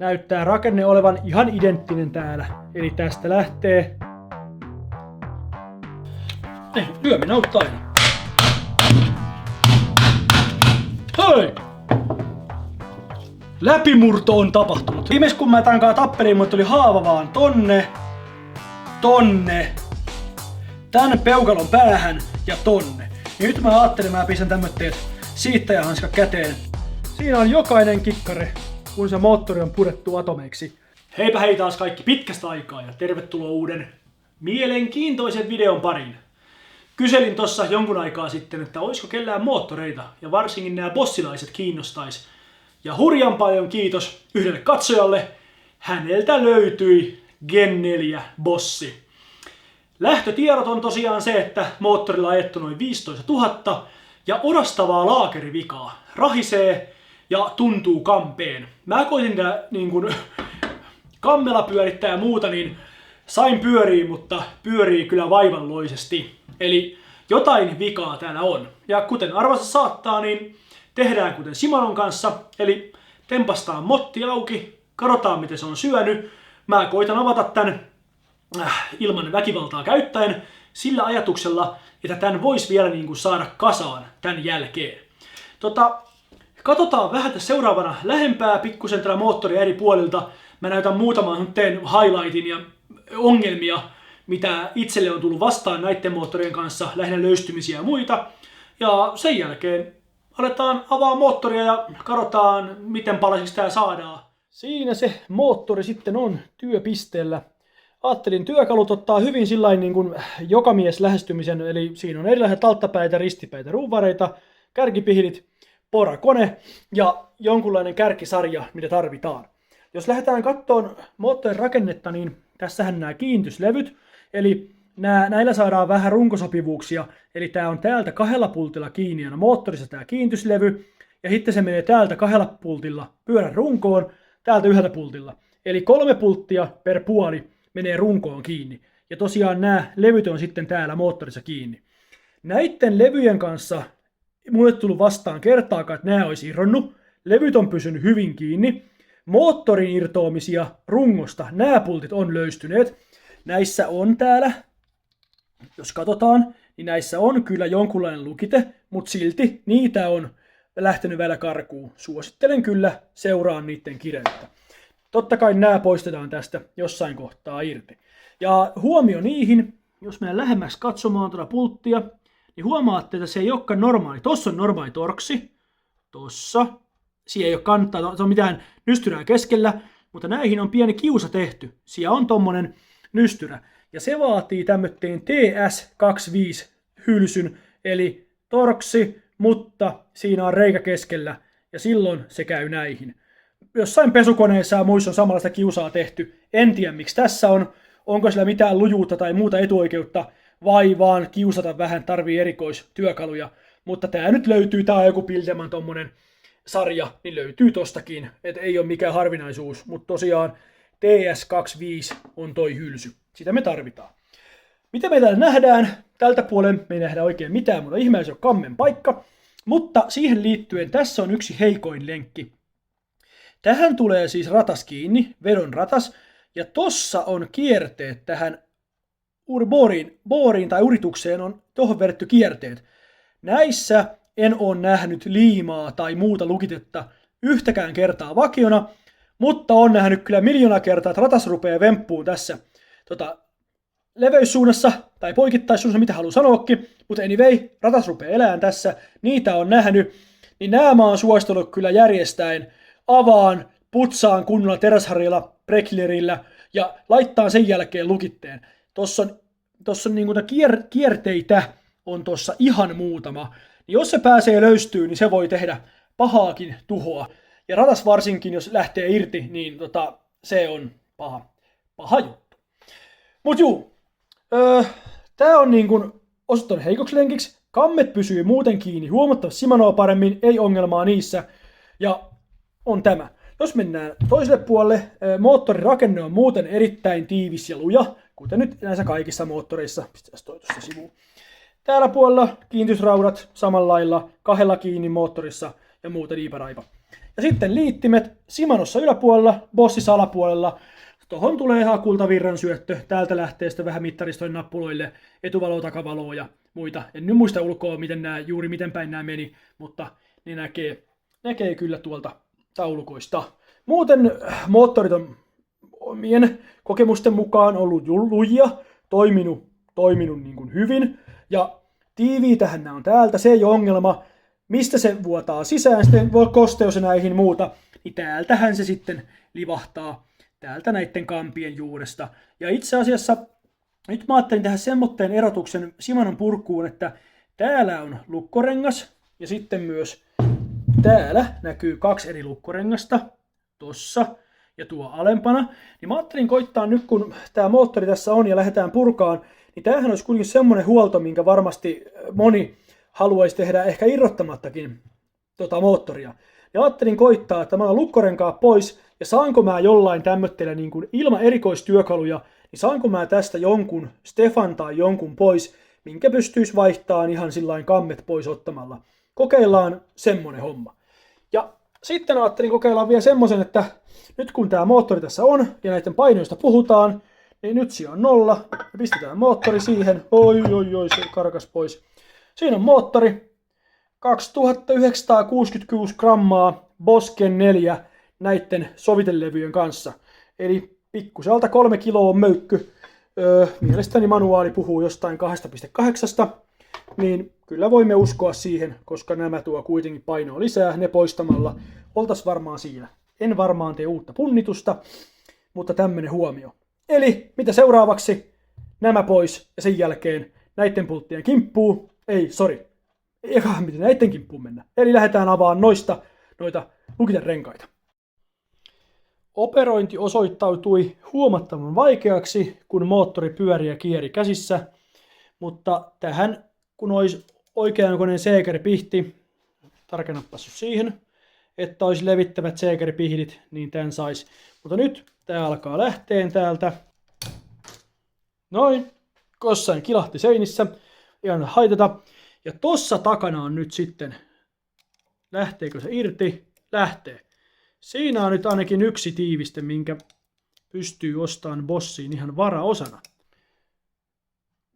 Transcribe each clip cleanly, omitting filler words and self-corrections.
näyttää rakenne olevan ihan identtinen täällä. Eli tästä lähtee. Lyöminen auttaa aina. Hei! Läpimurto on tapahtunut. Viimeis kun mä tankaan tappeliin, mut tuli haava vaan tonne, tän peukalon päähän ja tonne. Ja nyt mä ajattelin, mä pistän tämmötteet siittäjähanska käteen. Siinä on jokainen kikkare, kun se moottori on purettu atomeiksi. Heipä hei taas kaikki pitkästä aikaa ja tervetuloa uuden mielenkiintoisen videon pariin. Kyselin tossa jonkun aikaa sitten, että olisiko kellään moottoreita ja varsinkin nämä bossilaiset kiinnostais. Ja hurjan paljon kiitos yhdelle katsojalle. Häneltä löytyi Gen 4 bossi. Lähtötiedot on tosiaan se, että moottorilla on ajettu noin 15 000 ja orastavaa laakerivikaa. Rahisee ja tuntuu kampeen. Mä koitin tää niin kun kammella pyörittää ja muuta, niin sain pyöriä, mutta pyörii kyllä vaivalloisesti. Eli jotain vikaa täällä on. Ja kuten arvata saattaa, niin tehdään kuten Shimanon kanssa. Eli tempastaan motti auki, katsotaan miten se on syönyt. Mä koitan avata tän ilman väkivaltaa käyttäen sillä ajatuksella, että tän vois vielä niin kuin saada kasaan tän jälkeen. Katsotaan vähän tässä seuraavana lähempää pikkusen tällä moottoria eri puolilta. Mä näytän muutaman teen highlightin ja ongelmia, mitä itselle on tullut vastaan näiden moottorien kanssa, lähinnä löystymisiä ja muita. Ja sen jälkeen aletaan avaa moottoria ja katsotaan, miten palasiksi tää saadaan. Siinä se moottori sitten on työpisteellä. Ajattelin työkalut ottaa hyvin sillain niin kuin jokamies lähestymisen, eli siinä on erilaiset alttapäitä, ristipäitä, ruuvareita, kärkipihlit, porakone ja jonkunlainen kärkisarja, mitä tarvitaan. Jos lähdetään katsomaan moottorin rakennetta, niin tässähän nämä kiinnityslevyt, eli näillä saadaan vähän runkosopivuuksia, eli tää on täältä 2 pultilla kiinni ja moottorissa tää kiinnityslevy, ja sitten se menee täältä 2 pultilla pyörän runkoon, täältä 1 pultilla. Eli 3 pulttia per puoli menee runkoon kiinni. Ja tosiaan nämä levyt on sitten täällä moottorissa kiinni. Näiden levyjen kanssa mulle tullut vastaan kertaakaan, että nämä olisi irronnut. Levyt on pysynyt hyvin kiinni. Moottorin irtoamisia rungosta nämä pultit on löystyneet. Näissä on täällä, jos katsotaan, niin näissä on kyllä jonkunlainen lukite, mutta silti niitä on lähtenyt vielä karkuun. Suosittelen kyllä seuraan niiden kireyttä. Totta kai nämä poistetaan tästä jossain kohtaa irti. Ja huomio niihin, jos mennään lähemmäksi katsomaan tuota pulttia, niin huomaatte, että se ei olekaan normaali. Tossa on normaali torksi. Tossa. Siellä ei ole kantaa, se on mitään nystyrää keskellä, mutta näihin on pieni kiusa tehty. Siellä on tommonen nystyrä. Ja se vaatii tämmötteen TS25 hylsyn, eli torksi, mutta siinä on reikä keskellä, ja silloin se käy näihin. Jossain pesukoneissa ja muissa on samanlaista kiusaa tehty. En tiedä miksi tässä on. Onko sillä mitään lujuutta tai muuta etuoikeutta, vai vaan kiusata vähän, tarvii erikoistyökaluja. Mutta tää nyt löytyy, tää on joku Bilderman tommonen sarja, niin löytyy tostakin. Et ei ole mikään harvinaisuus, mutta tosiaan TS25 on toi hylsy. Sitä me tarvitaan. Mitä me täällä nähdään? Tältä puolen me ei nähdä oikein mitään, mutta ihmeellisesti on kammen paikka. Mutta siihen liittyen tässä on yksi heikoin lenkki. Tähän tulee siis ratas kiinni, vedon ratas, ja tossa on kierteet tähän booriin tai uritukseen on tohon vedetty kierteet. Näissä en ole nähnyt liimaa tai muuta lukitetta yhtäkään kertaa vakiona, mutta on nähnyt kyllä 1 kertaa, että ratas rupeaa vemppuun tässä leveyssuunnassa tai poikittaissuunnassa, mitä haluaa sanoakin, mutta anyway, ratas rupeaa elämään tässä, niitä on nähnyt, niin nämä mä oon suostunut kyllä järjestäen, avaan, putsaan kunnolla teräsharjalla, breklerillä ja laittaa sen jälkeen lukitteen. Tossa on niin kuin kierteitä on tossa ihan muutama. Jos se pääsee löystyyn, niin se voi tehdä pahaakin tuhoa. Ja ratas varsinkin, jos lähtee irti, niin se on paha juttu. Mut juu, tää on niin kuin osoittanut heikoksi lenkiksi. Kammet pysyy muuten kiinni huomattavasti Shimanoa paremmin, ei ongelmaa niissä. Ja on tämä. Jos mennään toiselle puolelle, moottorin rakenne on muuten erittäin tiivis ja luja, kuten nyt näissä kaikissa moottoreissa. Pistetään toi tuossa sivuun. Täällä puolella kiinnitysraudat samalla lailla, 2 kiinni moottorissa ja muuta diiparaipa. Ja sitten liittimet Shimanossa yläpuolella, Bossissa alapuolella. Tuohon tulee ihan kultavirran syöttö. Täältä lähtee sitten vähän mittaristojen nappuloille, etuvalo, takavalo ja muita. En nyt muista ulkoa, miten päin nämä meni, mutta ne näkee kyllä tuolta taulukoista. Muuten moottorit on omien kokemusten mukaan ollut lujia, toiminut niin kuin hyvin. Ja tiiviitähän nämä on täältä, se ei ole ongelma. Mistä se vuotaa sisään, sitten voi kosteus ja näihin muuta, niin täältähän se sitten livahtaa täältä näiden kampien juuresta. Ja itse asiassa nyt mä ajattelin tehdä semmoitteen erotuksen Shimanon purkuun, että täällä on lukkorengas ja sitten myös täällä näkyy 2 eri lukkorengasta, tossa ja tuo alempana. Niin mä ajattelin koittaa nyt, kun tää moottori tässä on ja lähdetään purkaan, niin tämähän olisi kuitenkin semmoinen huolto, minkä varmasti moni haluaisi tehdä ehkä irrottamattakin moottoria. Ja ajattelin koittaa, että mä oon lukkorenkaa pois, ja saanko mä jollain tämmötteellä niin kuin ilman erikoistyökaluja, niin saanko mä tästä jonkun Stefan tai jonkun pois, minkä pystyisi vaihtamaan ihan sillain kammet pois ottamalla. Kokeillaan semmonen homma. Ja sitten ajattelin kokeilla vielä semmoisen, että nyt kun tämä moottori tässä on, ja näiden painoista puhutaan, niin nyt siinä on 0, ja pistetään moottori siihen, oi, se karkas pois. Siinä on moottori, 2966 grammaa, Bosken 4 näiden sovitelevyjen kanssa. Eli pikkuselta 3 kiloa möykky. Mielestäni manuaali puhuu jostain 2,8, niin kyllä voimme uskoa siihen, koska nämä tuo kuitenkin painoa lisää, ne poistamalla oltaisiin varmaan siinä. En varmaan tee uutta punnitusta, mutta tämmönen huomio. Eli mitä seuraavaksi? Nämä pois ja sen jälkeen näiden pulttien kimppuu. Miten näiden kimppuun mennä. Eli lähdetään avaamaan noita lukiterenkaita. Operointi osoittautui huomattavan vaikeaksi, kun moottori pyöri ja kieri käsissä, mutta tähän, kun olisi oikeankoinen seekeripihti, tarkennappas siihen, että olisi levittävät seekeripihdit, niin tämän saisi. Mutta nyt tämä alkaa lähteen täältä. Noin, jossain kilahti seinissä, ihan haiteta. Ja tossa takana on nyt sitten, lähteekö se irti? Lähtee. Siinä on nyt ainakin yksi tiiviste, minkä pystyy ostamaan Bossiin ihan varaosana.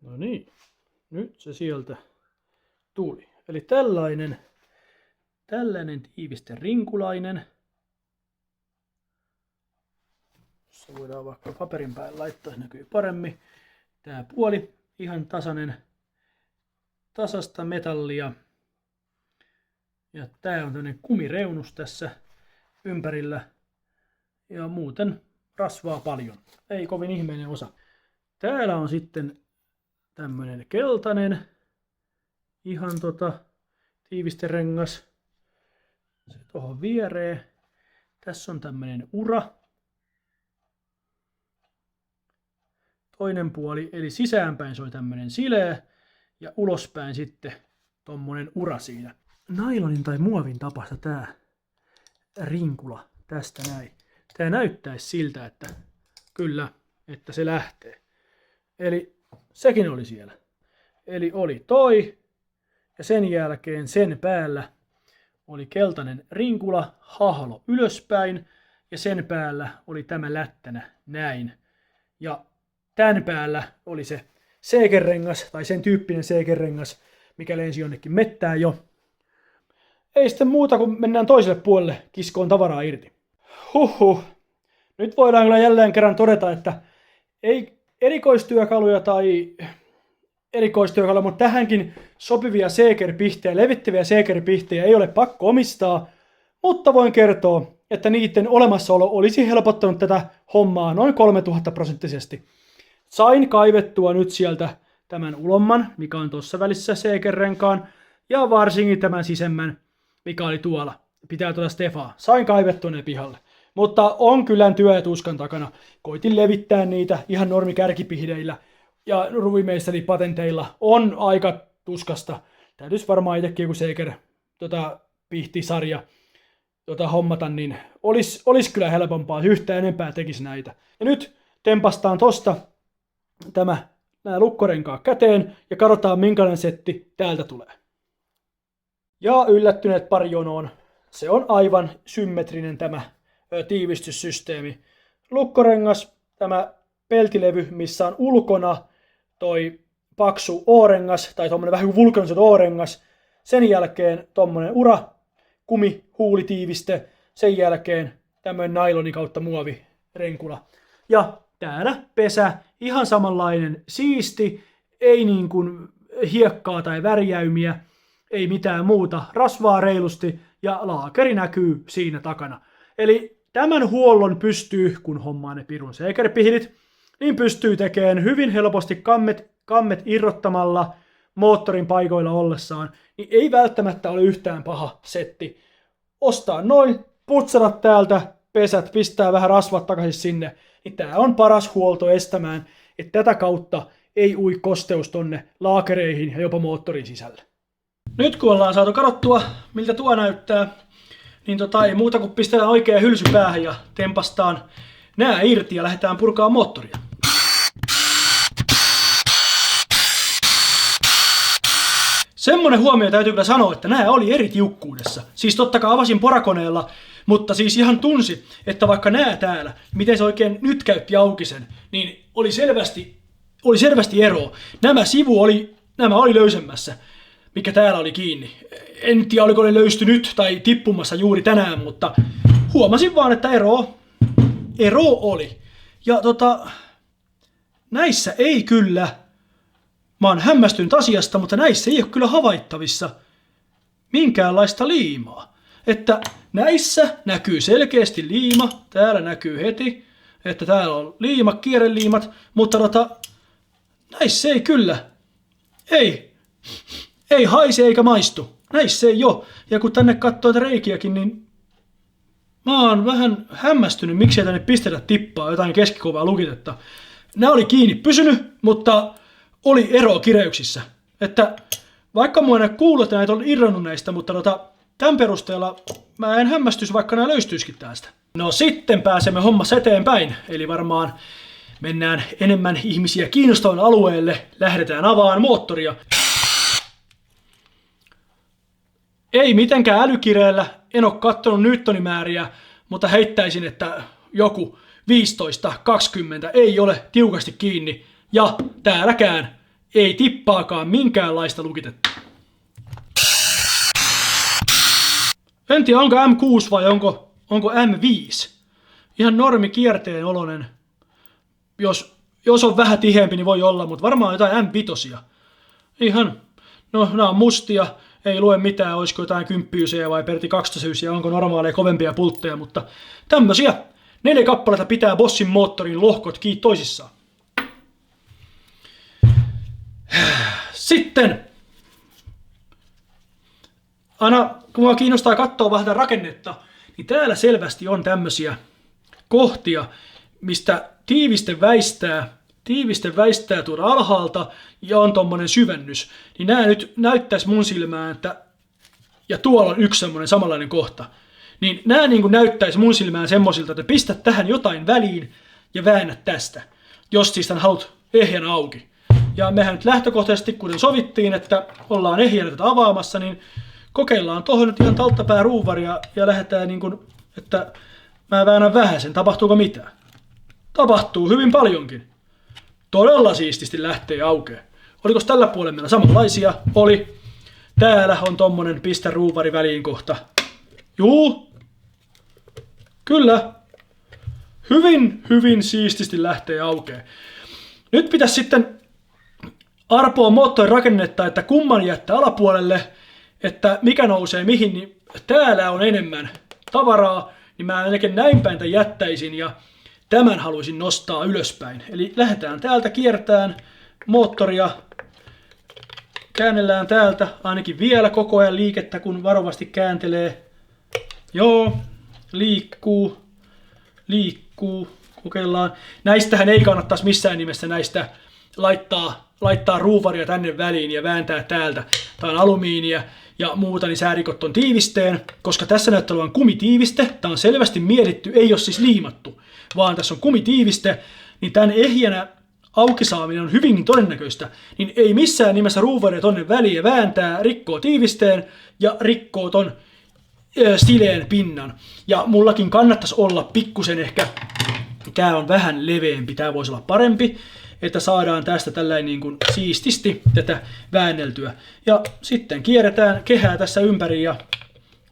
No niin, nyt se sieltä tuli. Eli tällainen tiiviste rinkulainen. Se voidaan vaikka paperin päälle laittaa, se näkyy paremmin. Tää puoli ihan tasasta metallia. Ja tää on tämmönen kumireunus tässä ympärillä. Ja muuten rasvaa paljon. Ei kovin ihmeinen osa. Täällä on sitten tämmönen keltainen ihan tiivisterengas. Se tuohon viereen. Tässä on tämmönen ura. Toinen puoli, eli sisäänpäin se on tämmönen sileä ja ulospäin sitten tommonen ura siinä. Nailonin tai muovin tapasta tää rinkula tästä näin. Tää näyttäisi siltä, että kyllä, että se lähtee. Eli sekin oli siellä. Eli oli toi ja sen jälkeen sen päällä oli keltainen rinkula, hahlo ylöspäin ja sen päällä oli tämä lättänä näin. Ja tämän päällä oli se seekerengas tai sen tyyppinen seekerengas, mikä lensi jonnekin mettään jo. Ei sitten muuta kuin mennään toiselle puolelle kiskoon tavaraa irti. Nyt voidaan kyllä jälleen kerran todeta, että ei erikoistyökaluja, mutta tähänkin sopivia seekerpihtejä, levittäviä seekerpihtejä ei ole pakko omistaa, mutta voin kertoa, että niiden olemassaolo olisi helpottanut tätä hommaa noin 3000%. Sain kaivettua nyt sieltä tämän ulomman, mikä on tuossa välissä seekerrenkaan, ja varsinkin tämän sisemmän, mikä oli tuolla. Pitää tuoda Stefaa. Sain kaivettua ne pihalle. Mutta on kyllä työ ja tuskan takana. Koitin levittää niitä ihan normikärkipihdeillä ja ruvimeistaripatenteilla. On aika tuskasta. Täytyisi varmaan itsekin joku seeker pihtisarja hommata, niin olisi kyllä helpompaa, yhtään enempää tekisi näitä. Ja nyt tempastaan tosta nämä lukkorenkaat käteen ja katsotaan minkälainen setti täältä tulee. Ja yllättyneet pari jonoon. se on aivan symmetrinen tämä tiivistyssysteemi. Lukkorengas, tämä peltilevy, missä on ulkona toi paksu O-rengas, tai tommonen vähän kuin vulkanisoitu O-rengas. Sen jälkeen tommonen ura, kumihuulitiiviste, sen jälkeen tämmöinen nailoni kautta muovirenkula. Ja täällä pesä, ihan samanlainen siisti, ei niin kuin hiekkaa tai värjäymiä, ei mitään muuta, rasvaa reilusti ja laakeri näkyy siinä takana. Eli tämän huollon pystyy, kun hommaa ne pirun seekerpihilit, niin pystyy tekemään hyvin helposti kammet irrottamalla moottorin paikoilla ollessaan, niin ei välttämättä ole yhtään paha setti. Ostaa noin, putsata täältä pesät, pistää vähän rasvat takaisin sinne, niin tää on paras huolto estämään, että tätä kautta ei ui kosteus tonne laakereihin ja jopa moottorin sisälle. Nyt kun ollaan saatu katsottua, miltä tuo näyttää, niin ei muuta kuin pistetään oikea hylsy päähän ja tempastaan nää irti ja lähdetään purkaa moottoria. Semmonen huomio täytyy kyllä sanoa, että nää oli eri tiukkuudessa. Siis totta kai avasin porakoneella, mutta siis ihan tunsi, että vaikka nää täällä, miten se oikein nyt käytti auki sen, niin oli selvästi eroa. Nämä oli löysemmässä, mikä täällä oli kiinni. En tiedä, oliko ne löystynyt tai tippumassa juuri tänään, mutta huomasin vaan, että ero oli. Ja näissä ei kyllä, mä oon hämmästynyt asiasta, mutta näissä ei ole kyllä havaittavissa minkäänlaista liimaa. Että näissä näkyy selkeästi liima, täällä näkyy heti, että täällä on liima, kierreliimat, mutta näissä ei kyllä, ei haise eikä maistu. Näissä ei ole. Ja kun tänne katsoo reikiäkin, niin mä oon vähän hämmästynyt, miksei tänne pistetä tippaa jotain keskikovaa lukitetta. Nämä oli kiinni pysynyt, mutta oli ero kireyksissä. Että vaikka mä en kuullut, että näitä on irronnut näistä, mutta tämän perusteella mä en hämmästys, vaikka nämä löystyisikin tästä. No sitten pääsemme hommassa eteenpäin, eli varmaan mennään enemmän ihmisiä kiinnostavan alueelle, lähdetään avaamaan moottoria. Ei mitenkään älykireellä, en ole katsonut newtonimääriä, mutta heittäisin, että joku 15-20 ei ole tiukasti kiinni. Ja täälläkään ei tippaakaan minkäänlaista lukitetta. En tiedä, onko M6 vai onko M5. Ihan normi kierteen oloinen. Jos on vähän tiheämpi, niin voi olla, mutta varmaan jotain M5. Ihan, no nämä on mustia. Ei lue mitään, olisiko jotain 10 vai Perti 12 onko normaaleja kovempia pultteja, mutta tämmösiä 4 kappaletta pitää Bossin moottorin lohkot kiinni toisissaan. Sitten, aina kun minua kiinnostaa katsoa vähän tätä rakennetta, niin täällä selvästi on tämmösiä kohtia, mistä tiiviste väistää tuoda alhaalta ja on tommonen syvennys. Niin nää nyt näyttäisi mun silmään, että ja tuolla on yksi semmonen samanlainen kohta. Niin nää niin kuin näyttäisi mun silmään semmoisilta, että pistät tähän jotain väliin ja väännät tästä, jos siis tän haluat ehjänä auki. Ja mehän nyt lähtökohtaisesti, kuten sovittiin, että ollaan ehjänä tätä avaamassa, niin kokeillaan tohon nyt ihan talttapää ruuvaria ja lähdetään niin kuin, että mä väännän vähäsen, tapahtuuko mitään? Tapahtuu hyvin paljonkin. Todella siististi lähtee aukeaa. Oliko tällä puolella meillä samanlaisia? Oli. Täällä on tommonen pistä ruuvari väliin kohta. Juu. Kyllä. Hyvin siististi lähtee aukeaa. Nyt pitäisi sitten arpoa moottorin rakennetta, että kumman jättää alapuolelle, että mikä nousee mihin, niin täällä on enemmän tavaraa, niin mä ainakin näin päin tämän jättäisin ja tämän haluaisin nostaa ylöspäin. Eli lähdetään täältä kiertämään moottoria, käännellään täältä ainakin vielä koko ajan liikettä, kun varovasti kääntelee. Joo, liikkuu, kokeillaan. Näistähän ei kannattaisi missään nimessä näistä laittaa ruuvaria tänne väliin ja vääntää täältä. Tämä on alumiinia ja muuta, niin säädikot on tiivisteen, koska tässä näyttää olevan kumitiiviste. Tämä on selvästi mietitty, ei ole siis liimattu, vaan tässä on kumitiiviste, niin tämän ehjänä auki saaminen on hyvinkin todennäköistä, niin ei missään nimessä ruuvaria tonne väliin ja vääntää, rikkoo tiivisteen ja rikkoo ton sileen pinnan. Ja mullakin kannattaisi olla pikkusen ehkä, tää on vähän leveämpi, tää voisi olla parempi, että saadaan tästä tällainen niin kuin siististi tätä väänneltyä. Ja sitten kierretään kehää tässä ympäri ja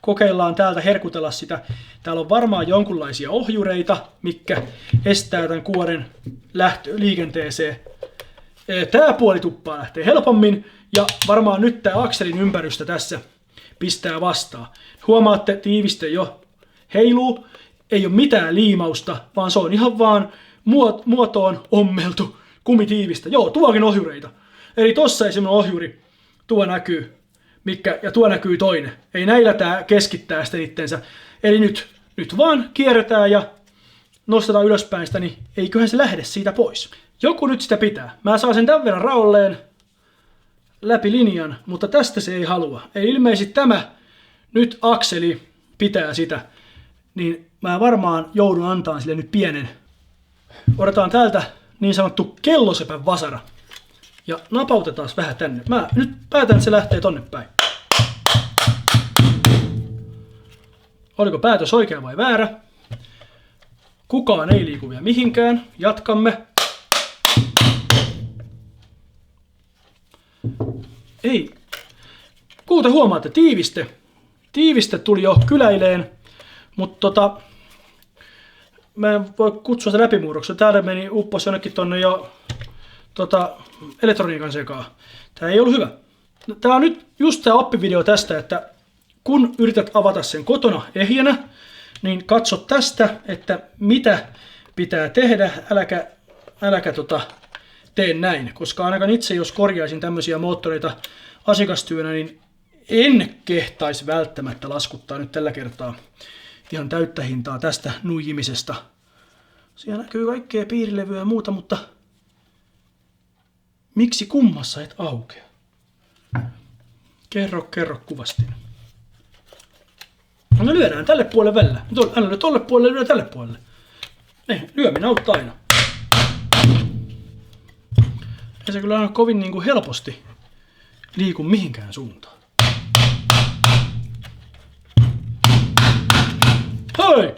kokeillaan täältä herkutella sitä. Täällä on varmaan jonkunlaisia ohjureita, mitkä estää tämän kuoren liikenteeseen. Tää puoli tuppaa lähtee helpommin ja varmaan nyt tää akselin ympärystä tässä pistää vastaan. Huomaatte, tiiviste jo heiluu, ei ole mitään liimausta, vaan se on ihan vaan muotoon ommeltu kumitiivistä. Joo, tuokin ohjureita. Eli tossa ei semmoinen ohjuri, tuo näkyy, ja tuo näkyy toinen. Ei näillä tää keskittää sitten itsensä. Eli nyt vaan kierretään ja nostetaan ylöspäin sitä, niin eiköhän se lähde siitä pois. Joku nyt sitä pitää. Mä saan sen tämän verran raolleen läpi linjan, mutta tästä se ei halua. Eli ilmeisesti tämä nyt akseli pitää sitä, niin mä varmaan joudun antaa sille nyt pienen. Otetaan täältä niin sanottu kellosepän vasara ja napautetaan vähän tänne. Mä nyt päätän, että se lähtee tonne päin. Oliko päätös oikea vai väärä? Kukaan ei liiku vielä mihinkään. Jatkamme. Ei. Kuten huomaatte, tiiviste tuli jo kyläileen, mutta mä en voi kutsua sitä läpimurroksi. Täällä meni uppos jonnekin tonne jo elektroniikan sekaan. Tää ei ollut hyvä. Tää on nyt just tää oppivideo tästä, että kun yrität avata sen kotona ehjänä, niin katso tästä, että mitä pitää tehdä, äläkä tee näin. Koska ainakaan itse, jos korjaisin tämmöisiä moottoreita asiakastyönä, niin en kehtaisi välttämättä laskuttaa nyt tällä kertaa ihan täyttä hintaa tästä nuijimisesta. Siellä näkyy kaikkea piirilevyä ja muuta, mutta miksi kummassa et aukea? Kerro kuvasti. No lyödään tälle puolelle välillä. Älä lyö tolle puolelle, lyö tälle puolelle. Lyöminen auttaa aina. Ei se kyllä aina kovin niin kuin helposti liiku mihinkään suuntaan. Hei!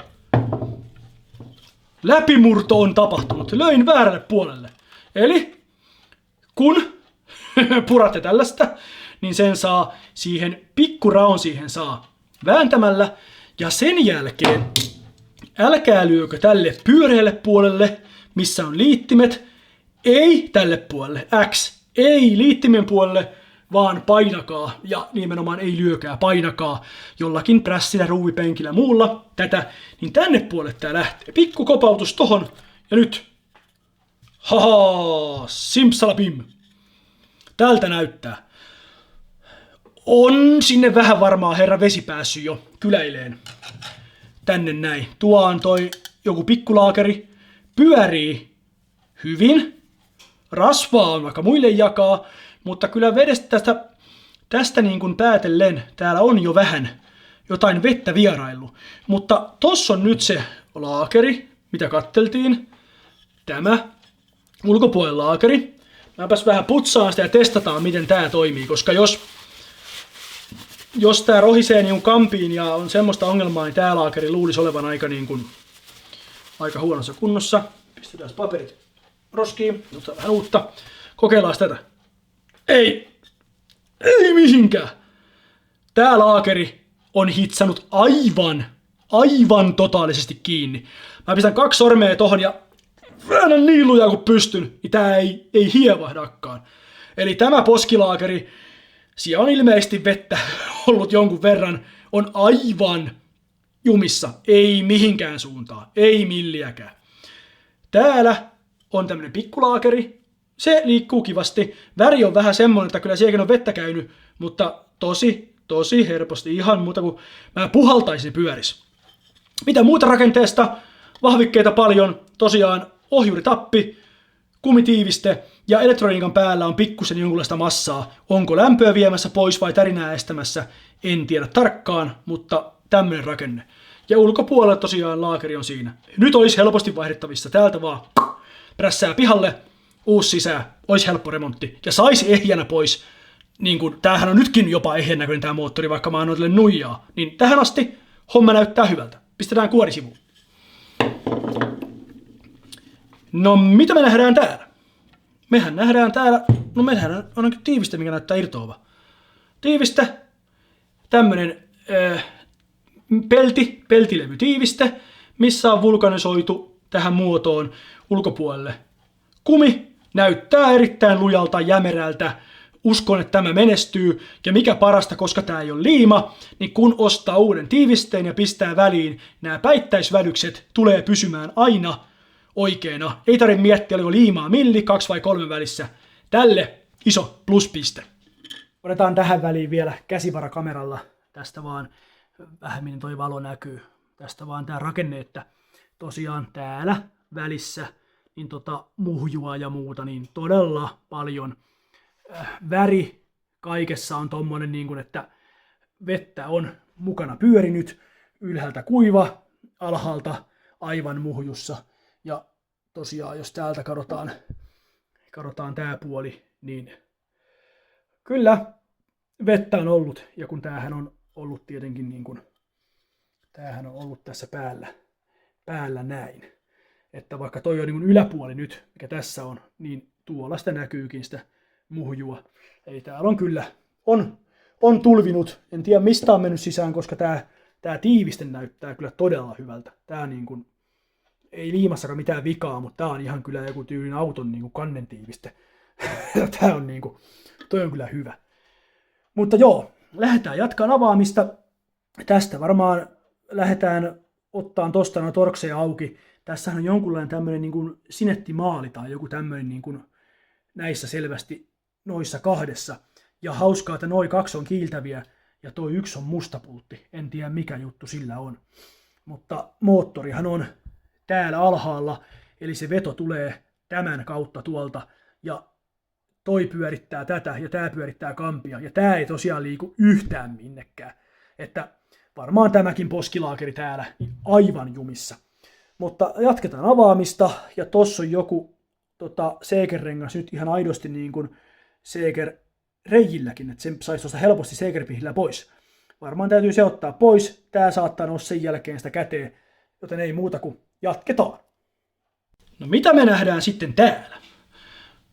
Läpimurto on tapahtunut. Löin väärälle puolelle. Eli kun puratte tällaista, niin sen saa siihen pikkuraon siihen saa vääntämällä. Ja sen jälkeen älkää lyökö tälle pyöreälle puolelle, missä on liittimet. Ei tälle puolelle, X. Ei liittimen puolelle, vaan painakaa. Ja nimenomaan ei lyökää, painakaa jollakin prässillä, ruuvipenkillä muulla tätä. Niin tänne puolelle tää lähtee. Pikku kopautus tohon. Ja nyt. Haha, simsalabim. Tältä näyttää. On sinne vähän varmaan herra vesi päässyt jo kyläileen. Tänne näin. Tuo on toi joku pikkulaakeri. Pyörii hyvin. Rasvaa on vaikka muille jakaa, mutta kyllä vedestä tästä niin kuin päätellen täällä on jo vähän jotain vettä vierailu. Mutta tossa on nyt se laakeri, mitä katteltiin. Tämä ulkopuolen laakeri. Mäpäs vähän putsaan sitä ja testataan, miten tää toimii, koska jos tää rohisee niin kampiin ja on semmoista ongelmaa, niin tää laakeri luulisi olevan aika huonossa kunnossa. Pistetään paperit roskiin, otetaan vähän uutta. Kokeillaan tätä. Ei mihinkään. Tää laakeri on hitsannut aivan totaalisesti kiinni. Mä pistän 2 sormea tohon ja väännän niin lujaa kun pystyn, niin tää ei hievahdakaan. Eli tämä poskilaakeri, siellä on ilmeisesti vettä ollut jonkun verran, on aivan jumissa, ei mihinkään suuntaan, ei milliäkään. Täällä on tämmönen pikkulaakeri, se liikkuu kivasti, väri on vähän semmonen, että kyllä sielläkin on vettä käynyt, mutta tosi helposti, ihan muuta kuin mä puhaltaisin pyöris. Mitä muuta rakenteesta? Vahvikkeita paljon, tosiaan ohjuritappi, kumitiiviste ja elektroniikan päällä on pikkusen jonkunlaista massaa. Onko lämpöä viemässä pois vai tärinää estämässä? En tiedä tarkkaan, mutta tämmöinen rakenne. Ja ulkopuolella tosiaan laakeri on siinä. Nyt olisi helposti vaihdettavissa. Täältä vaan prässää pihalle, uusi sisään, olisi helppo remontti. Ja saisi ehjänä pois niin kuin, tämähän on nytkin jopa ehjän näköinen tämä moottori, vaikka mä annoin tälle nuijaa, niin tähän asti homma näyttää hyvältä. Pistetään kuori sivuun. No mitä me nähdään täällä? Mehän nähdään täällä, no me nähdään ainakin tiivistä, mikä näyttää irtoava. Tiivistä, tämmönen peltilevy tiiviste, missä on vulkanisoitu tähän muotoon ulkopuolelle. Kumi näyttää erittäin lujalta, jämerältä. Uskon, että tämä menestyy. Ja mikä parasta, koska tämä ei ole liima, niin kun ostaa uuden tiivisteen ja pistää väliin, nämä päittäisvälykset tulee pysymään aina oikeena. Ei tarvitse miettiä, oliko liimaa milli, 2 vai 3 välissä. Tälle iso pluspiste. Otetaan tähän väliin vielä käsivarakameralla. Tästä vaan vähän minne toi valo näkyy. Tästä vaan tää rakenne, että tosiaan täällä välissä niin muhjua ja muuta, niin todella paljon. Väri kaikessa on tommonen niin kuin, että vettä on mukana pyörinyt, ylhäältä kuiva, alhaalta aivan muhjussa. Ja tosiaan, jos täältä katsotaan tää puoli, niin kyllä vettä on ollut. Ja kun tämähän on ollut tietenkin niin kuin, tämähän on ollut tässä päällä näin. Että vaikka toi on niin kuin yläpuoli nyt, mikä tässä on, niin tuolla sitä näkyykin sitä muhjua. Eli täällä on kyllä, on tulvinut. En tiedä mistä on mennyt sisään, koska tää tiiviste näyttää kyllä todella hyvältä. Tää niin kuin, ei liimassakaan mitään vikaa, mutta tää on ihan kyllä joku tyylin auton niin kuin kannen tiiviste. Tää on niin kuin, toi on kyllä hyvä. Mutta joo, lähdetään jatkaan avaamista. Tästä varmaan lähdetään ottaan tosta noin torkseja auki. Tässähän on jonkunlainen tämmönen niin kuin sinettimaali tai joku tämmöinen niin kuin näissä selvästi noissa kahdessa. Ja hauskaa, että noi 2 on kiiltäviä ja toi 1 on mustapultti. En tiedä mikä juttu sillä on. Mutta moottorihan on täällä alhaalla, eli se veto tulee tämän kautta tuolta. Ja toi pyörittää tätä ja tää pyörittää kampia. Ja tää ei tosiaan liiku yhtään minnekään. Että varmaan tämäkin poskilaakeri täällä aivan jumissa. Mutta jatketaan avaamista. Ja tossa on joku Seeker-rengas nyt ihan aidosti niin kuin Seeker-reijilläkin, että sen saisi tuosta helposti Seeker-pihillä pois. Varmaan täytyy se ottaa pois. Tää saattaa nousta sen jälkeen sitä käteen, joten ei muuta kuin jatketaan. No mitä me nähdään sitten täällä?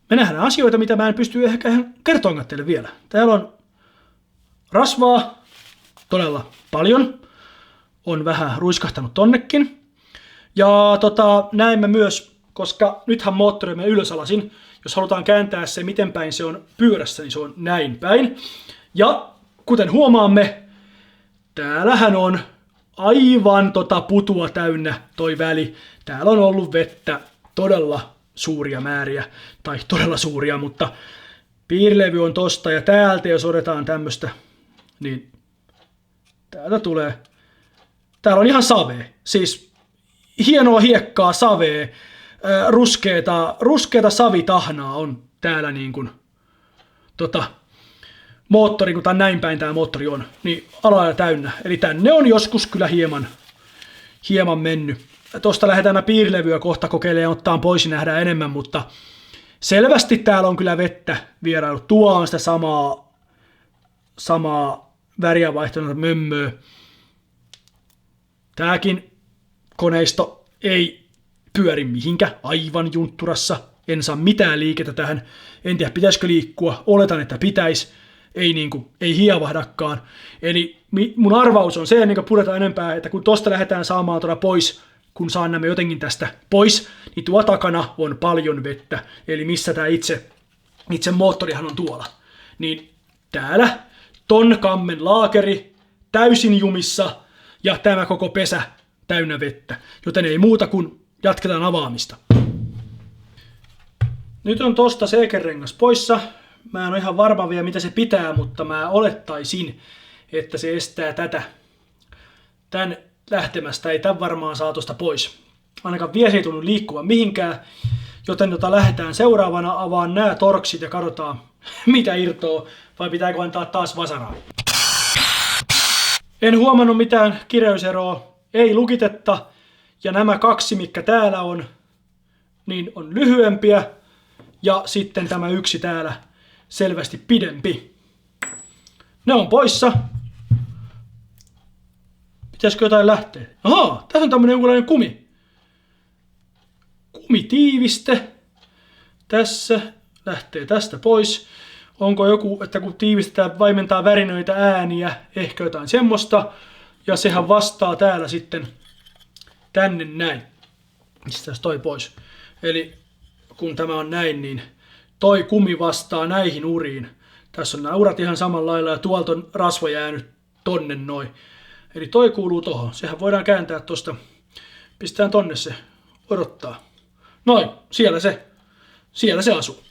Me nähdään asioita, mitä mä en pysty ehkä kertomaan teille vielä. Täällä on rasvaa todella paljon. On vähän ruiskahtanut tonnekin. Ja näemme myös, koska nythän moottori menee ylösalasin. Jos halutaan kääntää se, miten päin se on pyörässä, niin se on näin päin. Ja kuten huomaamme, täällähän on aivan putua täynnä toi väli. Täällä on ollut vettä todella suuria määriä, tai todella suuria, mutta piirilevy on tosta ja täältä, jos otetaan tämmöstä, niin täältä tulee, täällä on ihan savea, siis hienoa hiekkaa, savea, ruskeata savitahnaa on täällä niin kuin, moottori, kun tää näin päin tää moottori on, niin alaa täynnä, eli tänne on joskus kyllä hieman mennyt. Tosta lähdetään mä piirilevyä kohta kokeilemaan ja ottaa pois ja nähdään enemmän, mutta selvästi täällä on kyllä vettä vierailu. Tuo on sitä samaa väriä vaihtanutta mömmöä. Tääkin koneisto ei pyöri mihinkä, aivan juntturassa. En saa mitään liikettä tähän. En tiedä pitäisikö liikkua, oletan että pitäisi. Ei hievahdakaan. Eli mun arvaus on se, ennen kuin puretaan enempää, että kun tosta lähdetään saamaan pois, kun saan nämä jotenkin tästä pois, niin tuo takana on paljon vettä. Eli missä tämä itse moottorihan on tuolla. Niin täällä ton kammen laakeri täysin jumissa ja tämä koko pesä täynnä vettä. Joten ei muuta kuin jatketaan avaamista. Nyt on tosta Seeker-rengas poissa. Mä en ole ihan varma vielä mitä se pitää, mutta mä olettaisin, että se estää tän lähtemästä. Ei tän varmaan saa tosta pois. Ainakaan viesi ei tunnu liikkuvan mihinkään, joten lähdetään seuraavana avaan nämä torksit ja katsotaan mitä irtoaa, vai pitääkö antaa taas vasaraa. En huomannut mitään kireyseroa, ei lukitetta, ja nämä 2, mitkä täällä on, niin on lyhyempiä, ja sitten tämä 1 täällä selvästi pidempi. Ne on poissa. Pitäisikö jotain lähteä? Ahaa, tässä on tämmönen jonkunlainen kumitiiviste. Tässä lähtee tästä pois. Onko joku, että kun tiivistetään, vaimentaa värinöitä, ääniä, ehkä jotain semmoista. Ja sehän vastaa täällä sitten tänne näin. Mistä toi pois? Eli kun tämä on näin, niin toi kumi vastaa näihin uriin. Tässä on nämä urat ihan samalla lailla ja tuolta on rasva jäänyt tonne noin. Eli toi kuuluu tohon. Sehän voidaan kääntää tosta. Pistetään tonne se. Odottaa. Noin, siellä se asuu.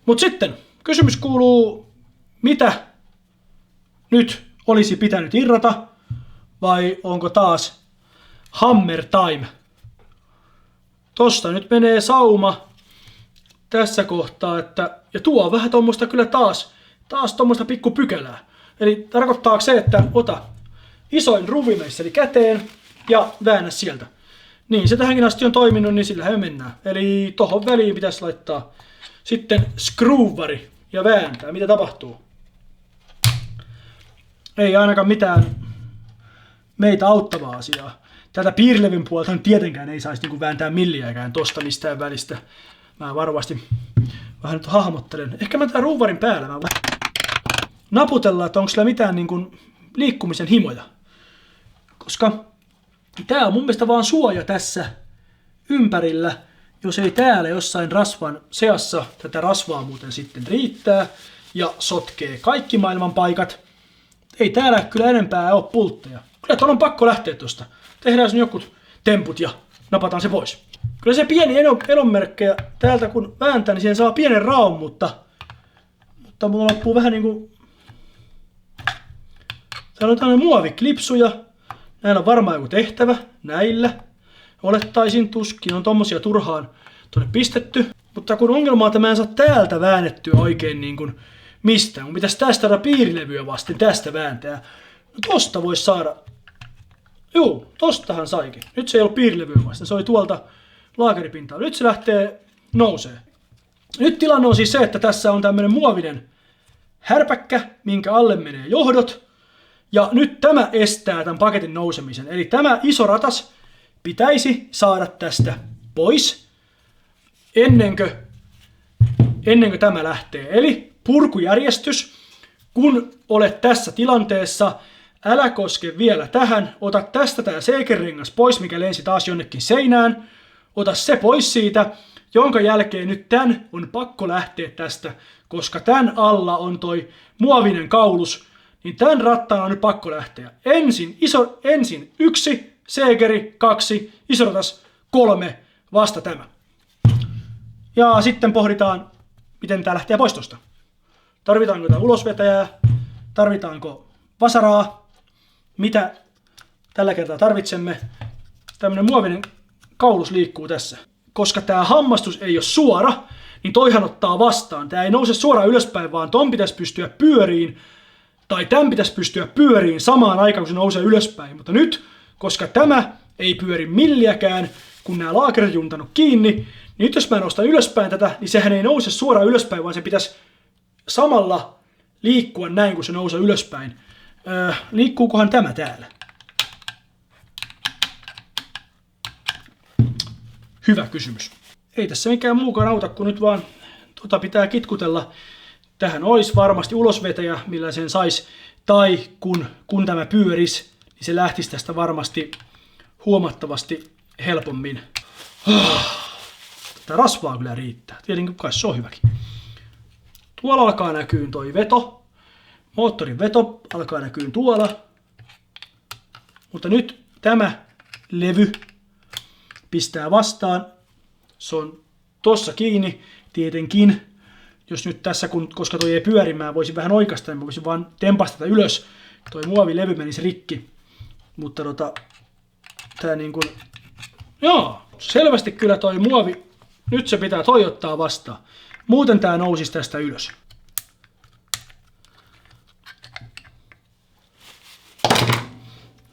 Mut sitten, kysymys kuuluu, mitä nyt olisi pitänyt irrata, vai onko taas hammer time? Tosta nyt menee sauma tässä kohtaa, ja tuo on vähän tommoista kyllä taas tommoista pikkupykälää. Eli tarkoittaako se, että ota isoin ruvimeisseli käteen ja väännä sieltä. Niin, se tähänkin asti on toiminut, niin sillähän me mennään. Eli tohon väliin pitäisi laittaa sitten screwvari ja vääntää. Mitä tapahtuu? Ei ainakaan mitään meitä auttavaa asiaa. Tätä piirilevyn puolta tietenkään ei saisi niinku vääntää milliäkään tosta mistään välistä. Mä varovasti vähän nyt hahmottelen. Ehkä mä tämän ruuvarin päällä naputellaan, että onko sillä mitään niinku liikkumisen himoja. Koska tää on mun mielestä vaan suoja tässä ympärillä. Jos ei täällä jossain rasvan seassa, tätä rasvaa muuten sitten riittää ja sotkee kaikki maailman paikat. Ei täällä kyllä enempää ole pultteja. Kyllä tuolla on pakko lähteä tuosta. Tehdään sen jokut temput ja napataan se pois. Kyllä se pieni elonmerkkejä täältä kun vääntää, niin siihen saa pienen raon, mutta mulla loppuu vähän niinku... Täällä on tämmöinen muoviklipsuja. Näillä on varmaan joku tehtävä. Näillä. Olettaisin tuskin. On tommosia turhaan tuonne pistetty. Mutta kun ongelma on, että mä en saa täältä väännettyä oikein niin kuin mistään. Mun pitäisi tästä saada piirilevyä vasten tästä vääntää. No tosta vois saada. Juu, tostahan saikin. Nyt se ei ollut piirilevyä vasten. Se oli tuolta laakeripintaa. Nyt se lähtee nousee. Nyt tilanne on siis se, että tässä on tämmönen muovinen härpäkkä, minkä alle menee johdot. Ja nyt tämä estää tämän paketin nousemisen. Eli tämä iso ratas pitäisi saada tästä pois ennen kuin tämä lähtee. Eli purkujärjestys. Kun olet tässä tilanteessa, älä koske vielä tähän. Ota tästä tämä seekerengas pois, mikä lensi taas jonnekin seinään. Ota se pois siitä, jonka jälkeen nyt tän on pakko lähteä tästä, koska tän alla on toi muovinen kaulus. Niin tämän rattaan on nyt pakko lähteä. Ensin 1, seekeri, 2, iso ratas, 3, vasta tämä. Ja sitten pohditaan, miten tämä lähtee pois tosta. Tarvitaanko jotain ulosvetäjää? Tarvitaanko vasaraa? Mitä tällä kertaa tarvitsemme? Tämmönen muovinen kaulus liikkuu tässä. Koska tämä hammastus ei ole suora, niin toihan ottaa vastaan. Tämä ei nouse suoraan ylöspäin, vaan ton pitäisi pystyä pyöriin. Tai tämän pitäisi pystyä pyöriin samaan aikaan, kun se nousee ylöspäin. Mutta nyt, koska tämä ei pyöri milliäkään, kun nämä laakerit on juntanut kiinni, niin nyt jos mä nostan ylöspäin tätä, niin sehän ei nouse suoraan ylöspäin, vaan se pitäisi samalla liikkua näin, kun se nousee ylöspäin. Liikkuukohan tämä täällä? Hyvä kysymys. Ei tässä mikään muukaan auta, kun nyt vaan pitää kitkutella. Tähän olisi varmasti ulosvetäjä, millä sen saisi, tai kun tämä pyörisi, niin se lähtisi tästä varmasti huomattavasti helpommin. Tätä rasvaa kyllä riittää. Tietenkin kai se on hyväkin. Tuolla alkaa näkyy toi veto. Moottorin veto alkaa näkyy tuolla. Mutta nyt tämä levy pistää vastaan. Se on tossa kiinni tietenkin. Jos nyt tässä, koska toi ei pyöri, mä voisin vähän oikaista, niin mä voisin vaan tempasta tätä ylös. Toi muovilevy menisi rikki. Mutta tää niin kuin... Joo, selvästi kyllä toi muovi, nyt se pitää toi ottaa vastaan. Muuten tää nousisi tästä ylös.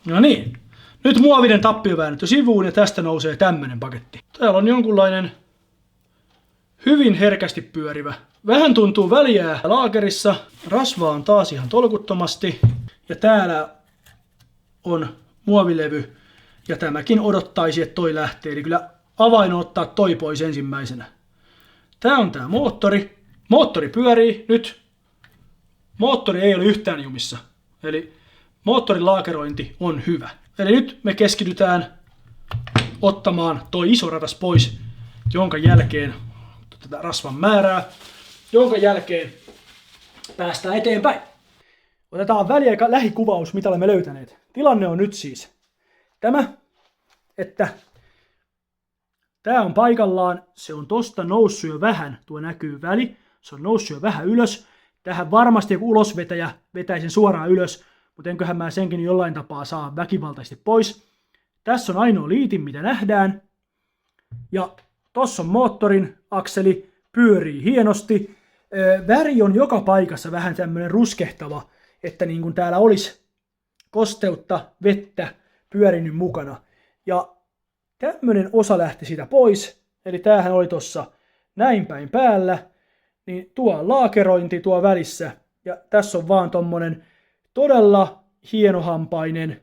No niin, nyt muovinen tappi on väännetty sivuun ja tästä nousee tämmönen paketti. Täällä on jonkunlainen hyvin herkästi pyörivä. Vähän tuntuu väliä laakerissa. Rasvaa on taas ihan tolkuttomasti. Ja täällä on muovilevy. Ja tämäkin odottaisi, että toi lähtee. Eli kyllä avain on ottaa toi pois ensimmäisenä. Tää on tää moottori. Moottori pyörii nyt. Moottori ei ole yhtään jumissa. Eli moottorin laakerointi on hyvä. Eli nyt me keskitytään ottamaan toi iso ratas pois, jonka jälkeen tätä rasvan määrää, jonka jälkeen päästään eteenpäin. Otetaan väliaika lähikuvaus, mitä olemme löytäneet. Tilanne on nyt siis tämä, että tää on paikallaan, se on tosta noussut jo vähän, tuo näkyy väli, se on noussut jo vähän ylös. Tähän varmasti joku ulosvetäjä vetäisi sen suoraan ylös, mutta enköhän mä senkin jollain tapaa saa väkivaltaisesti pois. Tässä on ainoa liitin, mitä nähdään. Ja tossa on moottorin akseli, pyörii hienosti. Väri on joka paikassa vähän tämmönen ruskehtava, että niin kuin täällä olisi kosteutta, vettä pyörinyt mukana. Ja tämmönen osa lähti siitä pois, eli tämähän oli tossa näin päin päällä. Niin tuo laakerointi tuo välissä, ja tässä on vaan tommonen todella hienohampainen,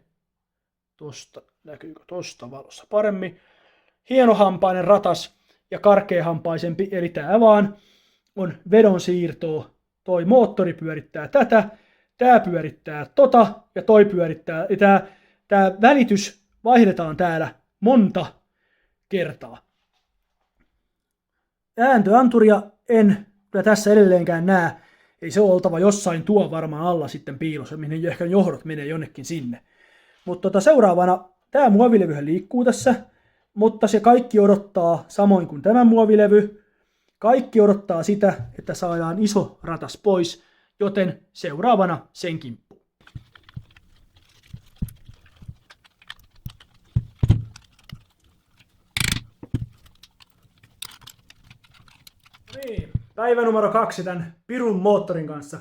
tosta, näkyykö tosta valossa paremmin, hienohampainen ratas ja karkeahampaisempi, eli tää vaan on vedonsiirtoa, toi moottori pyörittää tätä, tää pyörittää tota, ja toi pyörittää, ja tää välitys vaihdetaan täällä monta kertaa. Ääntöanturia en kyllä tässä edelleenkään näe. Ei se ole oltava jossain tuo varmaan alla sitten piilossa, minne ehkä johdot menee jonnekin sinne. Mutta seuraavana tämä muovilevyhän liikkuu tässä, mutta se kaikki odottaa samoin kuin tämä muovilevy. Kaikki odottaa sitä, että saadaan iso ratas pois, joten seuraavana sen kimppu. Niin. Päivä numero 2 tämän pirun moottorin kanssa.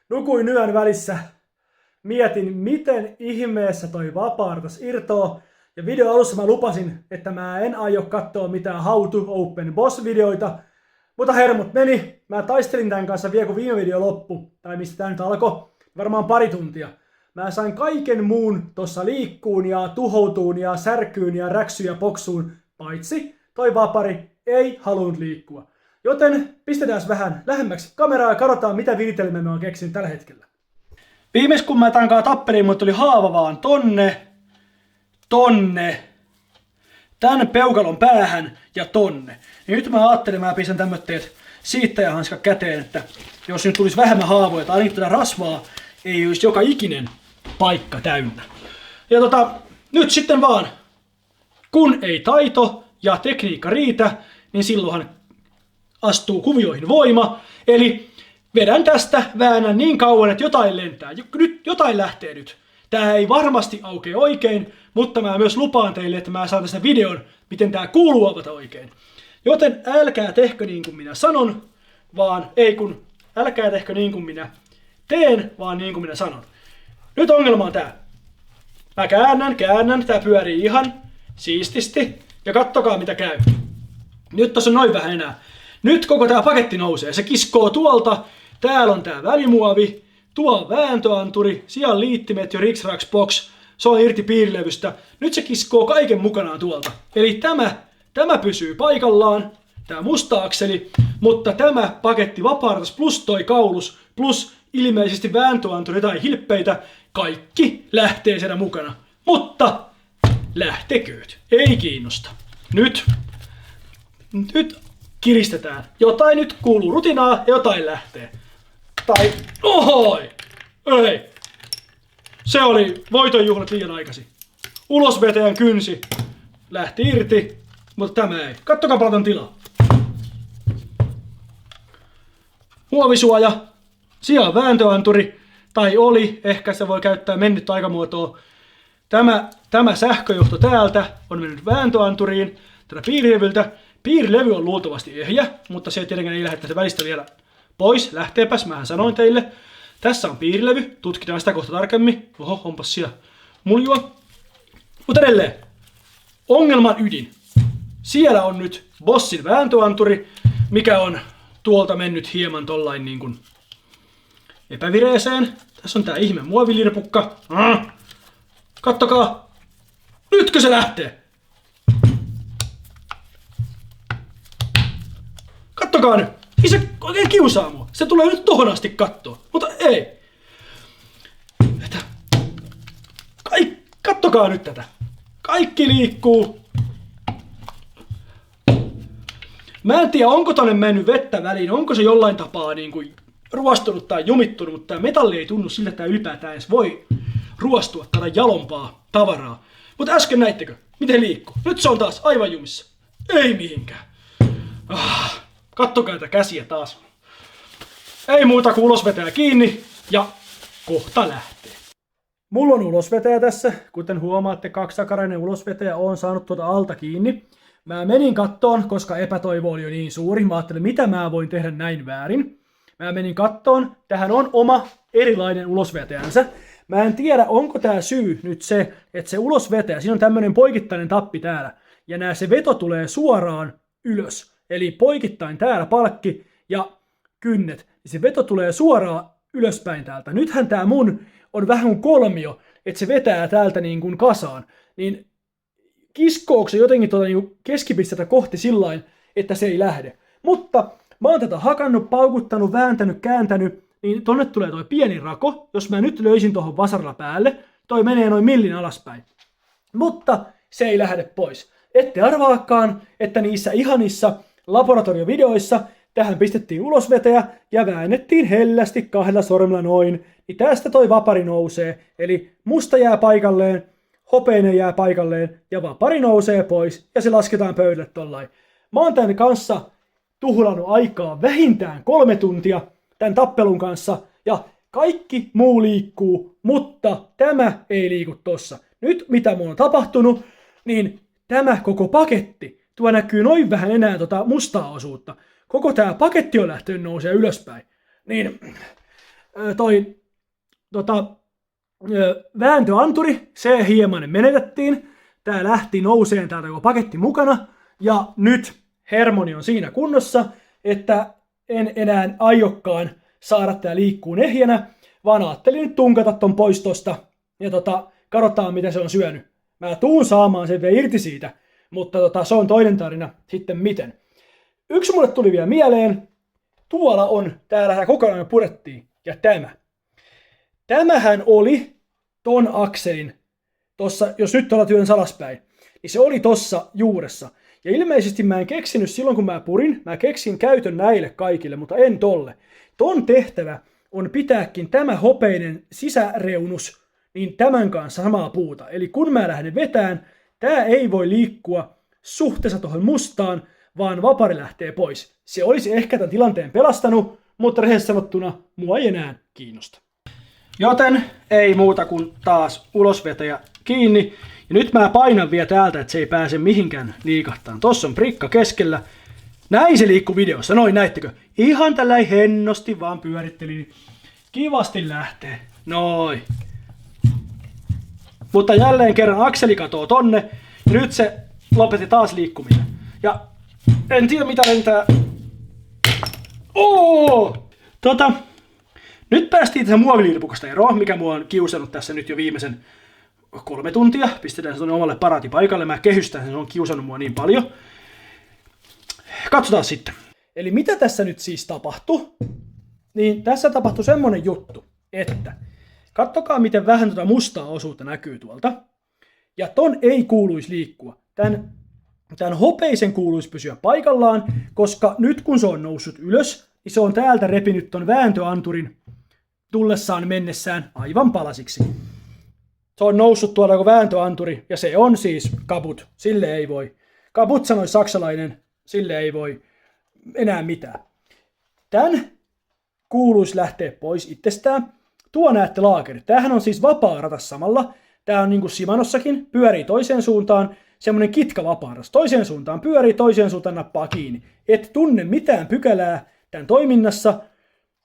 Nukuin yön välissä. Mietin, miten ihmeessä toi vapaa-ratas irtoaa. Ja video alussa mä lupasin, että mä en aio katsoa mitään How to Open Boss-videoita. Mutta hermot meni. Mä taistelin tämän kanssa vielä kun viime video loppu. Tai mistä tää nyt alkoi. Varmaan pari tuntia. Mä sain kaiken muun tossa liikkuun ja tuhoutuun ja särkyyn ja räksyyn ja poksuun. Paitsi toi vapari ei halunnut liikkua. Joten pistetään vähän lähemmäksi kameraa ja katsotaan mitä viritelmiä mä oon keksinyt tällä hetkellä. Viimeis kun mä tankaan tappeliin, mut tuli haava vaan tonne, tän peukalon päähän ja tonne. Ja nyt mä ajattelin, mä pistän tämmötteet siittäjähanska käteen, että jos nyt tulisi vähemmän haavoja tai ainakin tätä rasvaa, ei olisi joka ikinen paikka täynnä. Ja nyt sitten vaan, kun ei taito ja tekniikka riitä, niin silloinhan astuu kuvioihin voima, eli vedän tästä, väännän niin kauan, että jotain lentää. Nyt jotain lähtee nyt. Tää ei varmasti aukea oikein, mutta mä myös lupaan teille, että mä saan tästä videon, miten tää kuuluu avata oikein. Joten älkää tehkö niin kuin minä sanon, älkää tehkö niin kuin minä teen, vaan niin kuin minä sanon. Nyt ongelma on tää. Mä käännän, tää pyörii ihan siististi, ja kattokaa mitä käy. Nyt tossa on noin vähän enää. Nyt koko tää paketti nousee. Se kiskoo tuolta. Täällä on tää välimuovi. Tuo on vääntöanturi. Siellä on liittimet jo Rixrax Box. Se on irti piirilevystä. Nyt se kiskoo kaiken mukanaan tuolta. Eli tämä pysyy paikallaan. Tää musta akseli. Mutta tämä paketti vapaa-ratas plus toi kaulus plus ilmeisesti vääntöanturi tai hilppeitä. Kaikki lähtee siellä mukana. Mutta lähtekööt. Ei kiinnosta. Nyt kiristetään. Jotain nyt kuuluu rutinaa ja jotain lähtee. Tai ohoi! Ei! Se oli voitonjuhlat liian aikaisin. Ulosvetäjän kynsi lähti irti, mutta tämä ei. Kattokaa paljon tilaa. Muovisuoja. Siellä on vääntöanturi. Tai oli. Ehkä se voi käyttää mennyttä aikamuotoa. Tämä sähköjohto täältä on mennyt vääntöanturiin. Tätä piirilevyltä. Piirilevy on luultavasti ehjä, mutta se tietenkään ei lähde tästä välistä vielä pois. Lähteepäs, mähän sanoin teille. Tässä on piirilevy, tutkitaan sitä kohta tarkemmin. Oho, onpas siellä muljua. Mutta edelleen, ongelman ydin. Siellä on nyt Bossin vääntöanturi. mikä on tuolta mennyt hieman tollain niin kuin epävireeseen. Tässä on tää ihme muovilirpukka. Kattokaa! Nytkö se lähtee? Kattokaa nyt! Se oikein kiusaa mua. Se tulee nyt tohon asti kattoon. Mutta ei. Kattokaa nyt tätä. Kaikki liikkuu. Mä en tiedä, onko tonne mennyt vettä väliin, onko se jollain tapaa niin kuin ruostunut tai jumittunut, mutta tää metalli ei tunnu siltä, että tää ylipäätään edes voi ruostua tätä jalompaa tavaraa. Mutta äsken näittekö, miten liikkuu? Nyt se on taas aivan jumissa. Ei mihinkään. Kattokaa tätä käsiä taas. Ei muuta kuin ulosvetäjä kiinni ja kohta lähtee. Mulla on ulosvetäjä tässä. Kuten huomaatte, kaksisakarainen ulosvetäjä on saanut tuota alta kiinni. Mä menin kattoon, koska epätoivo oli jo niin suuri. Mä ajattelin, mitä mä voin tehdä näin väärin. Mä menin kattoon. Tähän on oma erilainen ulosvetäjänsä. Mä en tiedä, onko tää syy nyt se, että se ulosvetäjä, siinä on tämmönen poikittainen tappi täällä. Ja se veto tulee suoraan ylös. Eli poikittain täällä palkki ja kynnet. Se veto tulee suoraan ylöspäin täältä. Nythän tää mun on vähän kuin kolmio, että se vetää täältä niin kuin kasaan. Niin kiskooko se jotenkin niin keskipistettä kohti sillain, että se ei lähde. Mutta mä oon tätä hakannut, paukuttanut, vääntänyt, kääntänyt, niin tonne tulee toi pieni rako. Jos mä nyt löysin tuohon vasaralla päälle, toi menee noin millin alaspäin. Mutta se ei lähde pois. Ette arvaakaan, että niissä ihanissa laboratoriovideoissa tähän pistettiin ulosvetäjä ja väännettiin hellästi 2 sormella noin, niin tästä toi vapari nousee. Eli musta jää paikalleen, hopeinen jää paikalleen ja vapari nousee pois ja se lasketaan pöydälle tollain. Mä oon tän kanssa tuhlannut aikaa vähintään 3 tuntia tämän tappelun kanssa ja kaikki muu liikkuu, mutta tämä ei liiku tossa. Nyt mitä mun on tapahtunut, niin tämä koko paketti, tuo näkyy noin vähän enää mustaa osuutta. Koko tää paketti on lähtenyt nousee ylöspäin. Niin vääntöanturi, se hieman menetettiin. Tää lähti nouseen täältä koko paketti mukana. Ja nyt hermoni on siinä kunnossa, että en enää aiokkaan saada tää liikkuun ehjänä, vaan ajattelin nyt tunkata ton pois tosta ja katsotaan mitä se on syönyt. Mä tuun saamaan sen vielä irti siitä, mutta se on toinen tarina sitten miten. Yksi mulle tuli vielä mieleen. Tuolla on, täällä kokonaan purettiin. Ja tämä. Tämähän oli ton akselin, tossa, jos nyt ollaan työn alaspäin, niin se oli tossa juuressa. Ja ilmeisesti mä en keksinyt silloin kun mä purin, mä keksin käytön näille kaikille, mutta en tolle. Ton tehtävä on pitääkin tämä hopeinen sisäreunus niin tämän kanssa samaa puuta. Eli kun mä lähden vetään, tää ei voi liikkua suhteessa tuohon mustaan, vaan vapari lähtee pois. Se olisi ehkä tämän tilanteen pelastanut, mutta rehellisesti sanottuna mua ei enää kiinnosta. Joten ei muuta kuin taas ulosvetäjä kiinni. Ja nyt mä painan vielä täältä, että se ei pääse mihinkään liikahtaan. Tossa on prikka keskellä. Näin se liikkuu videossa, noin näittekö? Ihan tälläin hennosti vaan pyöritteli. Kivasti lähtee. Noin. Mutta jälleen kerran akseli katoo tonne. Ja nyt se lopetti taas liikkuminen. Ja en tiedä mitä lentää. Nyt päästiin tästä muovilirpukasta eroon, mikä mua on kiusannut tässä nyt jo viimeisen 3 tuntia. Pistetään se tuonne omalle paraatipaikalle. Mä kehystän sen, se on kiusannut mua niin paljon. Katsotaan sitten. Eli mitä tässä nyt siis tapahtui? Niin tässä tapahtui semmonen juttu, että kattokaa miten vähän mustaa osuutta näkyy tuolta. Ja ton ei kuuluisi liikkua. Tämän hopeisen kuuluisi pysyä paikallaan, koska nyt kun se on noussut ylös, niin se on täältä repinyt ton vääntöanturin tullessaan mennessään aivan palasiksi. Se on noussut tuolla kuin vääntöanturi, ja se on siis kaput. Sille ei voi. Kaput sanoi saksalainen, sille ei voi enää mitään. Tän kuuluisi lähteä pois itsestään. Tuo näette laakeri. Tämähän on siis vapaa ratas samalla. Tää on niin kuin Shimanossakin, pyörii toiseen suuntaan. Semmoinen kitka vapaa-ratas. Toiseen suuntaan pyörii, toiseen suuntaan nappaa kiinni. Et tunne mitään pykälää tämän toiminnassa,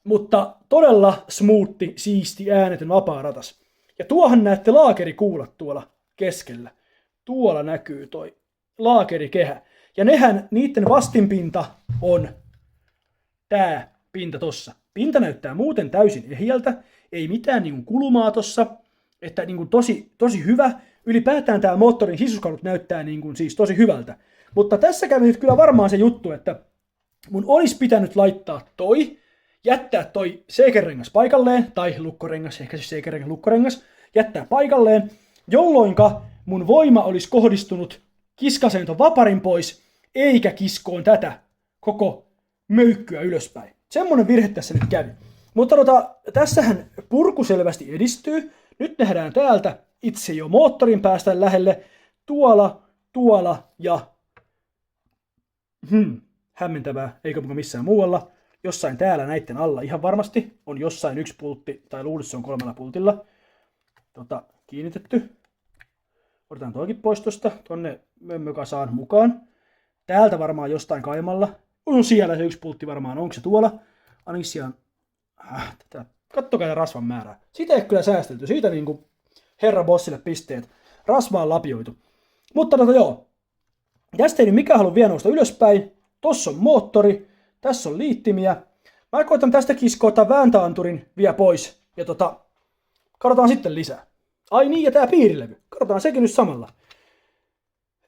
mutta todella smoothi, siisti, äänetön vapaa-ratas. Ja tuohan näette laakerikuulat tuolla keskellä. Tuolla näkyy toi laakerikehä. Ja niiden vastinpinta on tää pinta tossa. Pinta näyttää muuten täysin ehjältä, ei mitään niinku kulumaa tossa, että niinku tosi hyvä. Ylipäätään tää moottorin sisuskalut näyttää niinku siis tosi hyvältä. Mutta tässä kävi nyt kyllä varmaan se juttu, että mun olisi pitänyt laittaa jättää toi seekerengas paikalleen, tai lukkorengas, ehkä siis seekerengas lukkorengas, jättää paikalleen, jolloinka mun voima olisi kohdistunut kiskaseen ton vaparin pois, eikä kiskoon tätä koko möykkyä ylöspäin. Semmonen virhe tässä nyt kävi. Mutta tässähän purku selvästi edistyy. Nyt nähdään täältä itse jo moottorin päästä lähelle. Tuola ja... hämmentävää, eikä muka missään muualla. Jossain täällä näitten alla ihan varmasti on jossain yksi pultti, tai luulisin se on 3 pultilla. Kiinnitetty. Otetaan toikin pois tosta, tonne mömmökasaan mukaan. Täältä varmaan jostain kaimalla. On siellä se yksi pultti varmaan, onko se tuolla? Ainakin siellä on... Kattokaa tätä rasvan määrää. Siitä ei kyllä säästelty, siitä niinku herra bossille pisteet. Rasva on lapioitu. Mutta joo. Tästä ei nyt mikään halua vielä nousta ylöspäin. Tossa on moottori, tässä on liittimiä. Mä koitan tästä kiskoa tämän vääntöanturin vielä pois. Ja katsotaan sitten lisää. Ai niin, ja tää piirilevy. Katsotaan sekin nyt samalla.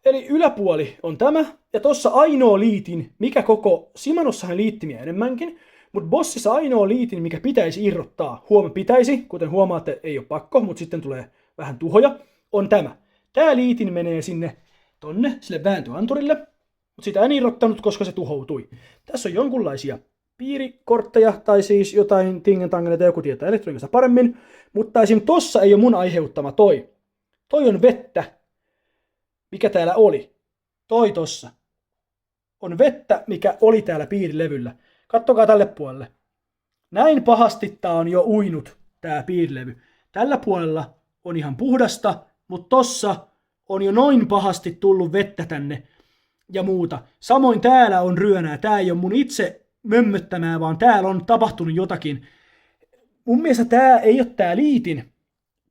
Eli yläpuoli on tämä, ja tossa ainoa liitin, mikä koko Shimanossahan liittimiä enemmänkin, mutta bossissa ainoa liitin, mikä pitäisi irrottaa, pitäisi, kuten huomaatte, ei ole pakko, mutta sitten tulee vähän tuhoja, on tämä. Tää liitin menee tonne, sille vääntöanturille, mutta sitä en irrottanut, koska se tuhoutui. Tässä on jonkunlaisia piirikortteja, tai siis jotain tingentangen, joku tietää elektroniikasta paremmin, mutta esim. Tossa ei ole mun aiheuttama toi. Toi on vettä, mikä täällä oli. Toi tossa on vettä, mikä oli täällä piirilevyllä. Kattokaa tälle puolelle. Näin pahasti tää on jo uinut, tää piirilevy. Tällä puolella on ihan puhdasta, mutta tossa on jo noin pahasti tullut vettä tänne ja muuta. Samoin täällä on ryönää. Tää ei ole mun itse mömmöttämää, vaan täällä on tapahtunut jotakin. Mun mielestä tää ei ole tää liitin.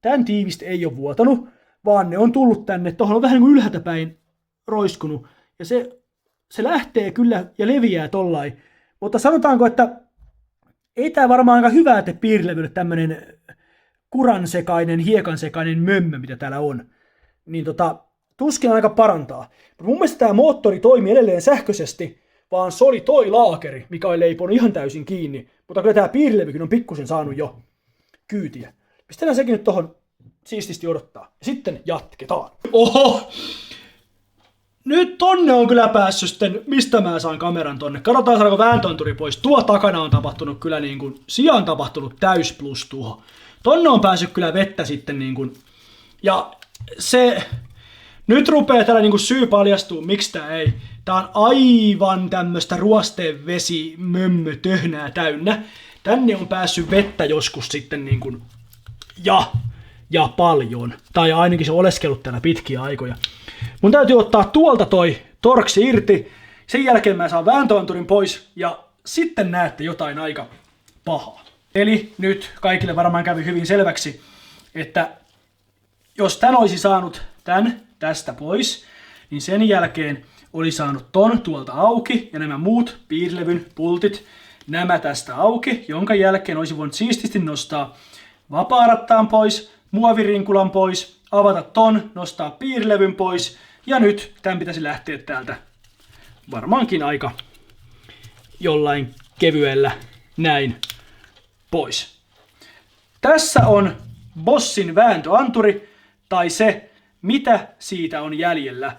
Tän tiivistä ei ole vuotanut, vaan ne on tullut tänne. Tuohon on vähän niin kuin ylhäältä päin roiskunut. Ja se lähtee kyllä ja leviää tollain. Mutta sanotaanko, että ei tää varmaan aika hyvää tee piirilevylle tämmönen kuransekainen, hiekansekainen mömmö, mitä täällä on. Niin tuskin aika parantaa. Mun mielestä tää moottori toimii edelleen sähköisesti, vaan se oli toi laakeri, mikä oli leiponut ihan täysin kiinni. Mutta kyllä tää piirilevykin on pikkusen saanut jo kyytiä. Pistetään sekin nyt tohon siististi odottaa. Ja sitten jatketaan. Oho! Nyt tonne on kyllä päässyt sitten, mistä mä saan kameran tonne. Katsotaan saadaanko vääntöanturi pois. Tuo takana on tapahtunut kyllä niin kuin, sijaan tapahtunut täys plus tuho. Tonne on päässyt kyllä vettä sitten niin kuin, ja se, nyt rupeaa täällä niin kuin syy paljastuu, miksi tää ei. Tää on aivan tämmöstä ruosteenvesimömmötöhnää täynnä. Tänne on päässyt vettä joskus sitten niin kuin, ja paljon. Tai ainakin se on oleskellut täällä pitkiä aikoja. Mun täytyy ottaa tuolta toi torksi irti. Sen jälkeen mä saan vääntöanturin pois ja sitten näette jotain aika pahaa. Eli nyt kaikille varmaan kävi hyvin selväksi, että jos tän olisi saanut tästä pois, niin sen jälkeen oli saanut ton tuolta auki ja nämä muut piirilevyn pultit, nämä tästä auki, jonka jälkeen olisi voinut siististi nostaa vapaarattaan pois, muovirinkulan pois, avata ton, nostaa piirilevyn pois ja nyt tämän pitäisi lähteä täältä varmaankin aika jollain kevyellä näin pois. Tässä on bossin vääntöanturi tai se, mitä siitä on jäljellä.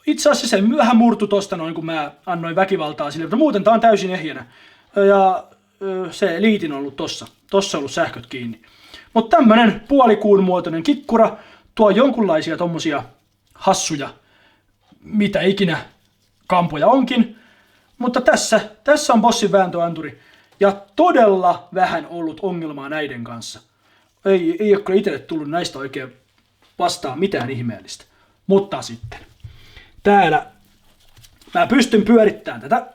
Itse asiassa se vähän murtu tosta noin, kun mä annoin väkivaltaa sille, mutta muuten tää on täysin ehjänä. Ja se liitin on ollut tossa. Tossa on ollut sähköt kiinni. Mutta tämmönen puolikuun muotoinen kikkura tuo jonkunlaisia tommosia hassuja, mitä ikinä kampoja onkin. Mutta tässä on bossin vääntöanturi. Ja todella vähän ollut ongelmaa näiden kanssa. Ei ole kyllä itselle tullut näistä oikein vastaan mitään ihmeellistä. Mutta sitten. Täällä mä pystyn pyörittämään tätä.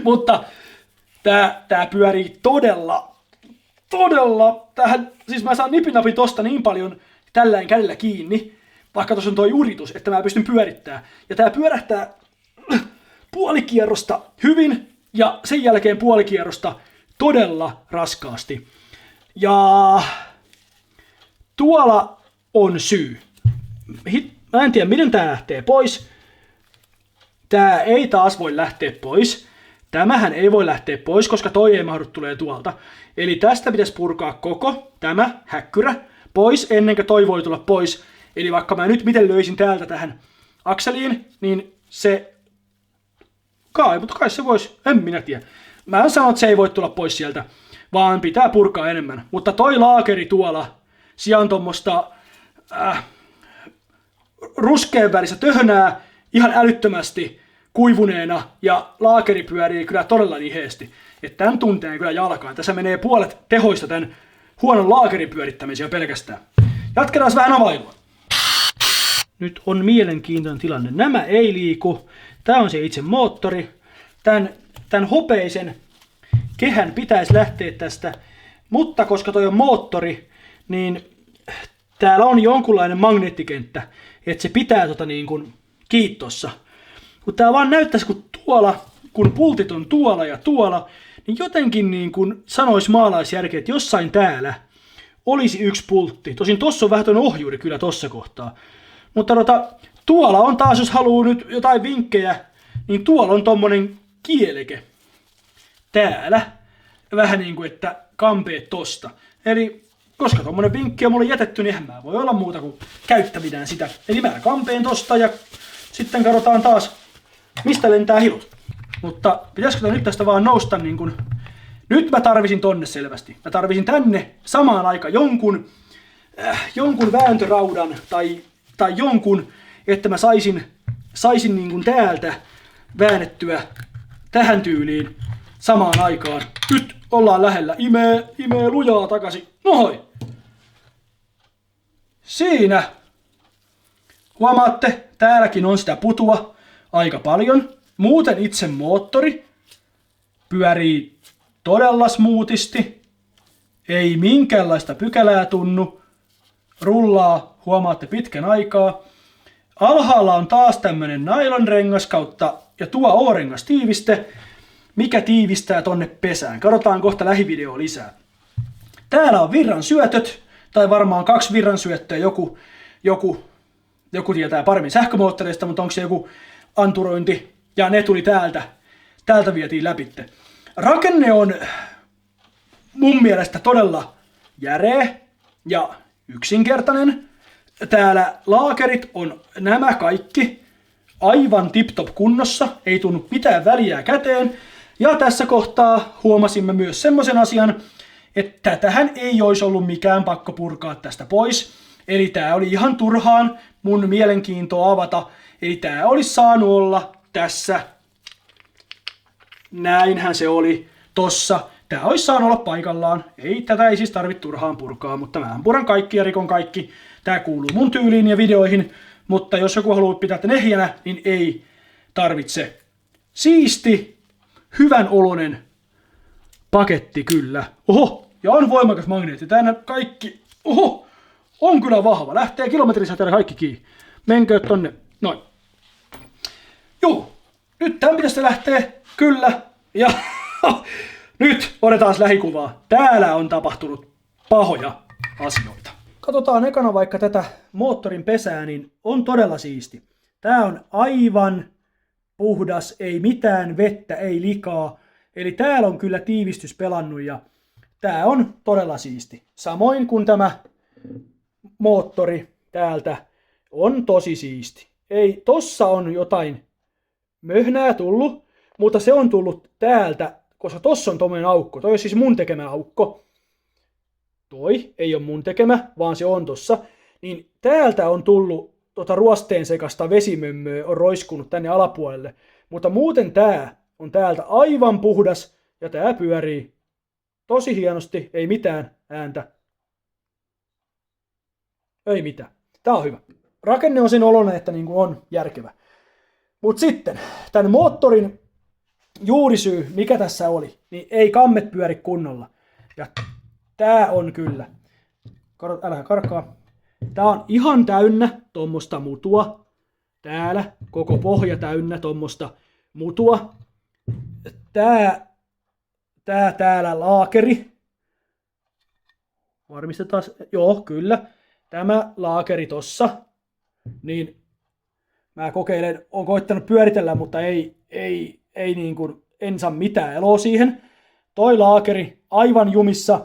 Mutta tää pyörii todella tähän. Siis mä saan nipinapin tosta niin paljon tälläin kädellä kiinni. Vaikka tuossa on toi uritus, että mä pystyn pyörittämään. Ja tää pyörähtää puolikierrosta hyvin. ja sen jälkeen puolikierrosta todella raskaasti. Ja tuolla on syy. Mä en tiedä, miten tää lähtee pois. Tää ei taas voi lähteä pois. Tämähän ei voi lähteä pois, koska toi ei mahdu tulee tuolta. Eli tästä pitäisi purkaa koko tämä häkkyrä pois ennen kuin toi voi tulla pois. Eli vaikka mä nyt miten löysin täältä tähän akseliin, niin se mutta kai se voisi, en minä tiedä. Mä en sano, että se ei voi tulla pois sieltä, vaan pitää purkaa enemmän. Mutta toi laakeri tuolla, siellä on tommoista ruskean väristä töhnää ihan älyttömästi kuivuneena ja laakeri pyörii kyllä todella niheesti. Että tän tuntee kyllä jalkaan. Tässä menee puolet tehoista tän huonon laakerin pyörittämiseen pelkästään. Jatketaan vähän availua. Nyt on mielenkiintoinen tilanne. Nämä ei liiku. Tää on se itse moottori. Tän hopeisen kehän pitäisi lähteä tästä. Mutta koska toi on moottori, niin täällä on jonkunlainen magneettikenttä. Että se pitää niin kuin kiintossa. Kun tää vaan näyttäisi, kun pultit on tuolla ja tuolla, niin jotenkin niin kuin sanoisi maalaisjärkeä, että jossain täällä olisi yksi pultti. Tosin tossa on vähän tuon ohjuuri kyllä tossa kohtaa. Mutta tuolla on taas, jos haluaa nyt jotain vinkkejä, niin tuolla on tommonen kieleke. Täällä. Vähän niin kuin, että kampeet tosta. Eli koska tommonen vinkki on mulle jätetty, niin eihän mä voi olla muuta kuin käyttämään sitä. Eli mä kampeen tosta ja sitten katsotaan taas, mistä lentää hilut. Mutta pitäisikö nyt tästä vaan nousta niin kuin... Nyt mä tarvisin tonne selvästi. Mä tarvisin tänne samaan aikaan jonkun vääntöraudan tai jonkun, että mä saisin niin kuin täältä väännettyä tähän tyyliin samaan aikaan. Nyt ollaan lähellä. Imee lujaa takaisin. Nohoi! Siinä. Huomaatte, täälläkin on sitä putua aika paljon. Muuten itse moottori pyörii todella smoothisti. Ei minkäänlaista pykälää tunnu. Rullaa, huomaatte, pitkän aikaa. Alhaalla on taas tämmönen nailonrengas kautta ja tuo O-rengas tiiviste, mikä tiivistää tonne pesään. Katsotaan kohta lähivideo lisää. Täällä on virran syötöt, tai varmaan 2 virran syöttöä, joku tietää paremmin sähkömoottoreista, mutta onko se joku anturointi, ja ne tuli täältä vietiin läpitte. Rakenne on mun mielestä todella järeä ja yksinkertainen. Täällä laakerit on nämä kaikki aivan tip-top kunnossa, ei tunnu mitään väliä käteen. Ja tässä kohtaa huomasimme myös semmoisen asian, että tähän ei olisi ollut mikään pakko purkaa tästä pois. Eli tää oli ihan turhaan mun mielenkiintoa avata. Eli tää olisi saanut olla tässä. Näinhän se oli tossa. Tää olisi saanut olla paikallaan. Tätä ei siis tarvitse turhaan purkaa, mutta mä puran kaikki ja rikon kaikki. Tää kuuluu mun tyyliin ja videoihin, mutta jos joku haluaa pitää tän ehjänä, niin ei tarvitse. Siisti, hyvän oloinen paketti kyllä. Oho, ja on voimakas magneetti. Tää kaikki, oho, on kyllä vahva. Lähtee kilometrisäteellä kaikki kiinni. Menkö tonne, noin. Joo, nyt tämän pitäisi lähteä, kyllä. Ja nyt otetaan lähikuvaa. Täällä on tapahtunut pahoja asioita. Katsotaan ekana vaikka tätä moottorin pesää, niin on todella siisti. Tää on aivan puhdas, ei mitään vettä, ei likaa. Eli täällä on kyllä tiivistys pelannut ja tää on todella siisti. Samoin kuin tämä moottori täältä on tosi siisti. Ei, tossa on jotain möhnää tullut, mutta se on tullut täältä, koska tossa on tommoinen aukko. Toi on siis mun tekemä aukko. Toi ei ole mun tekemä, vaan se on tossa. Niin täältä on tullut ruosteen sekasta vesimömmöä, on roiskunut tänne alapuolelle. Mutta muuten tää on täältä aivan puhdas ja tää pyörii tosi hienosti, ei mitään ääntä. Ei mitään. Tää on hyvä. Rakenne on sen oloinen, että niinku on järkevä. Mut sitten, tän moottorin juurisyy, mikä tässä oli, niin ei kammet pyöri kunnolla. Ja tää on kyllä. Älä karkaa. Tää on ihan täynnä tommosta mutua. Täällä koko pohja täynnä tommosta mutua. täällä laakeri. Varmistetaan, joo, kyllä. Tämä laakeri tossa. Niin mä oon koittanut pyöritellä, mutta ei niin kuin, en saa mitään eloa siihen. Toi laakeri aivan jumissa.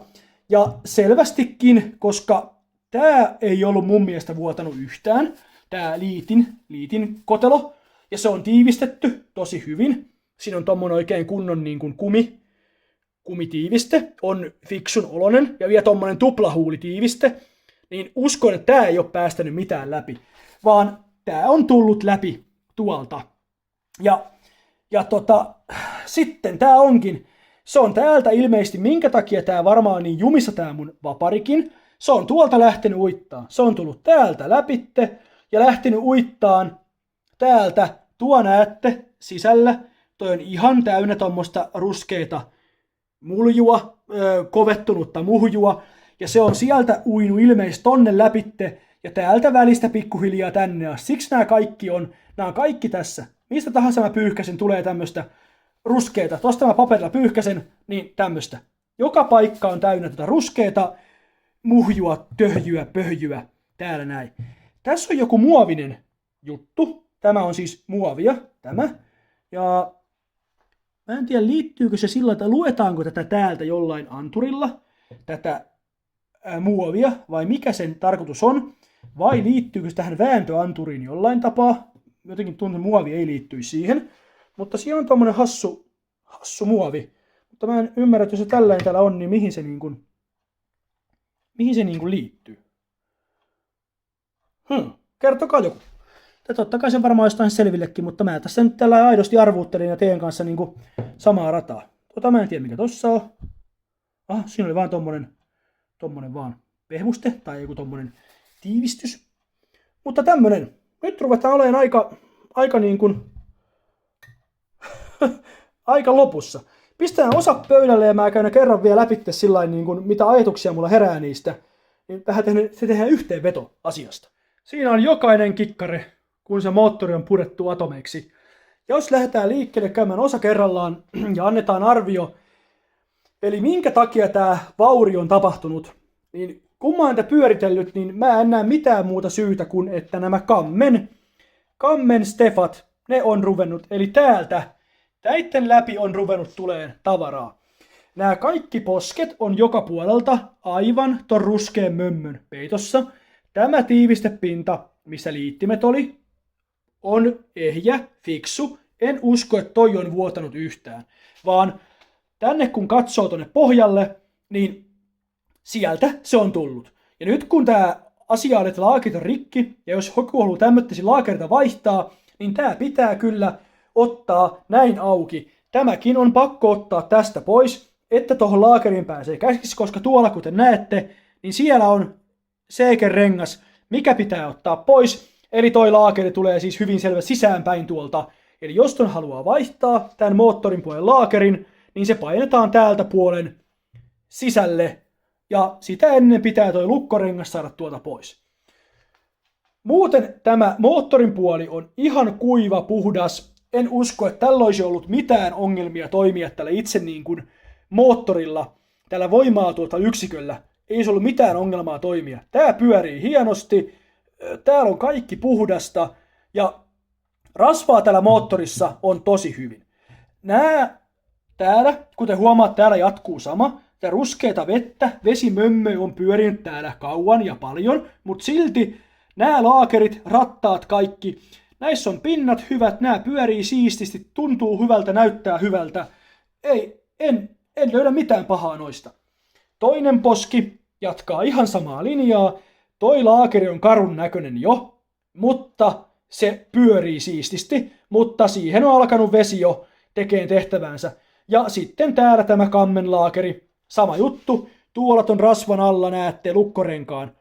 Ja selvästikin, koska tää ei ollut mun mielestä vuotanut yhtään, tää liitin kotelo, ja se on tiivistetty tosi hyvin. Siinä on tommonen oikein kunnon niin kuin kumitiiviste, on fiksun olonen, ja vielä tommonen tuplahuulitiiviste, niin uskon, että tää ei ole päästänyt mitään läpi, vaan tää on tullut läpi tuolta. Ja sitten tää onkin, se on täältä ilmeisesti, minkä takia tää varmaan niin jumissa tää mun vaparikin, se on tuolta lähtenyt uittaa. Se on tullut täältä läpitte ja lähtenyt uittaan täältä, tuo näette sisällä, toi on ihan täynnä tommoista ruskeita muljua, kovettunutta muhjua, ja se on sieltä uinut ilmeisesti tonne läpitte, ja täältä välistä pikkuhiljaa tänne asti. Siksi nämä on kaikki tässä. Mistä tahansa mä pyyhkäsen, tulee tämmöistä ruskeita. Tosta mä paperilla pyyhkäsen, niin tämmöistä. Joka paikka on täynnä tätä ruskeita muhjua, töhjyä, pöhjyä. Täällä näin. Tässä on joku muovinen juttu. Tämä on siis muovia, tämä. Ja mä en tiedä, liittyykö se sillä, että luetaanko tätä täältä jollain anturilla, tätä muovia, vai mikä sen tarkoitus on, vai liittyykö se tähän vääntöanturiin jollain tapaa. Jotenkin tuntuu, että muovi ei liittyisi siihen, mutta siinä on tommonen hassu muovi. Mutta mä en ymmärrä, että jos se tällainen täällä on, niin mihin se liittyy. Kertokaa joku. Totta kai se varmaan jostain selvillekin, mutta mä tässä nyt tällä aidosti arvuuttelin ja teidän kanssa niin samaa rataa. Mä en tiedä mikä tossa on. Siinä oli vaan tommonen vaan pehmuste tai joku tommonen tiivistys. Mutta tämmönen. Nyt ruvetaan olemaan aika niin kuin aika lopussa. Pistetään osa pöydälle ja mä käyn kerran vielä läpi sillain niin kuin mitä ajatuksia mulla herää niistä. Niin se tehdään yhteenveto asiasta. Siinä on jokainen kikkare, kun se moottori on purettu atomeiksi. Jos lähdetään liikkeelle käymään osa kerrallaan ja annetaan arvio, eli minkä takia tämä vaurio on tapahtunut, niin kun mä oon tätä pyöritellyt, niin mä en näe mitään muuta syytä kuin, että nämä kammen stefat, ne on ruvennut, eli täitten läpi on ruvennut tuleen tavaraa. Nämä kaikki posket on joka puolelta aivan ton ruskeen mömmön peitossa. Tämä tiivistepinta, missä liittimet oli, on ehjä, fiksu. En usko, että toi on vuotanut yhtään, vaan tänne kun katsoo tonne pohjalle, niin sieltä se on tullut. Ja nyt kun tää asia on, että laakerit on rikki, ja jos joku haluaa tämmöisiä laakerita vaihtaa, niin tää pitää kyllä ottaa näin auki. Tämäkin on pakko ottaa tästä pois, että tuohon laakeriin pääsee käsiksi, koska tuolla kuten näette, niin siellä on seekerengas, mikä pitää ottaa pois. Eli toi laakeri tulee siis hyvin selvä sisäänpäin tuolta. Eli jos ton haluaa vaihtaa tämän moottorin puolen laakerin, niin se painetaan täältä puolen sisälle. Ja sitä ennen pitää toi lukkorengas saada tuolta pois. Muuten tämä moottorin puoli on ihan kuiva, puhdas. En usko, että tällä olisi ollut mitään ongelmia toimia tällä itse niin kuin moottorilla, tällä voimaa tuolta yksiköllä. Ei olisi ollut mitään ongelmaa toimia. Tää pyörii hienosti, täällä on kaikki puhdasta ja rasvaa täällä moottorissa on tosi hyvin. Nää täällä, kuten huomaat, täällä jatkuu sama. Tää ruskeata vettä, vesimömmö on pyörinyt täällä kauan ja paljon, mutta silti nämä laakerit, rattaat kaikki, näissä on pinnat hyvät, nämä pyörii siististi, tuntuu hyvältä, näyttää hyvältä. En löydä mitään pahaa noista. Toinen poski jatkaa ihan samaa linjaa. Toi laakeri on karun näköinen jo, mutta se pyörii siististi, mutta siihen on alkanut vesi jo tekemään tehtävänsä. Ja sitten täällä tämä kammenlaakeri, sama juttu, tuolla ton rasvan alla näette lukkorenkaan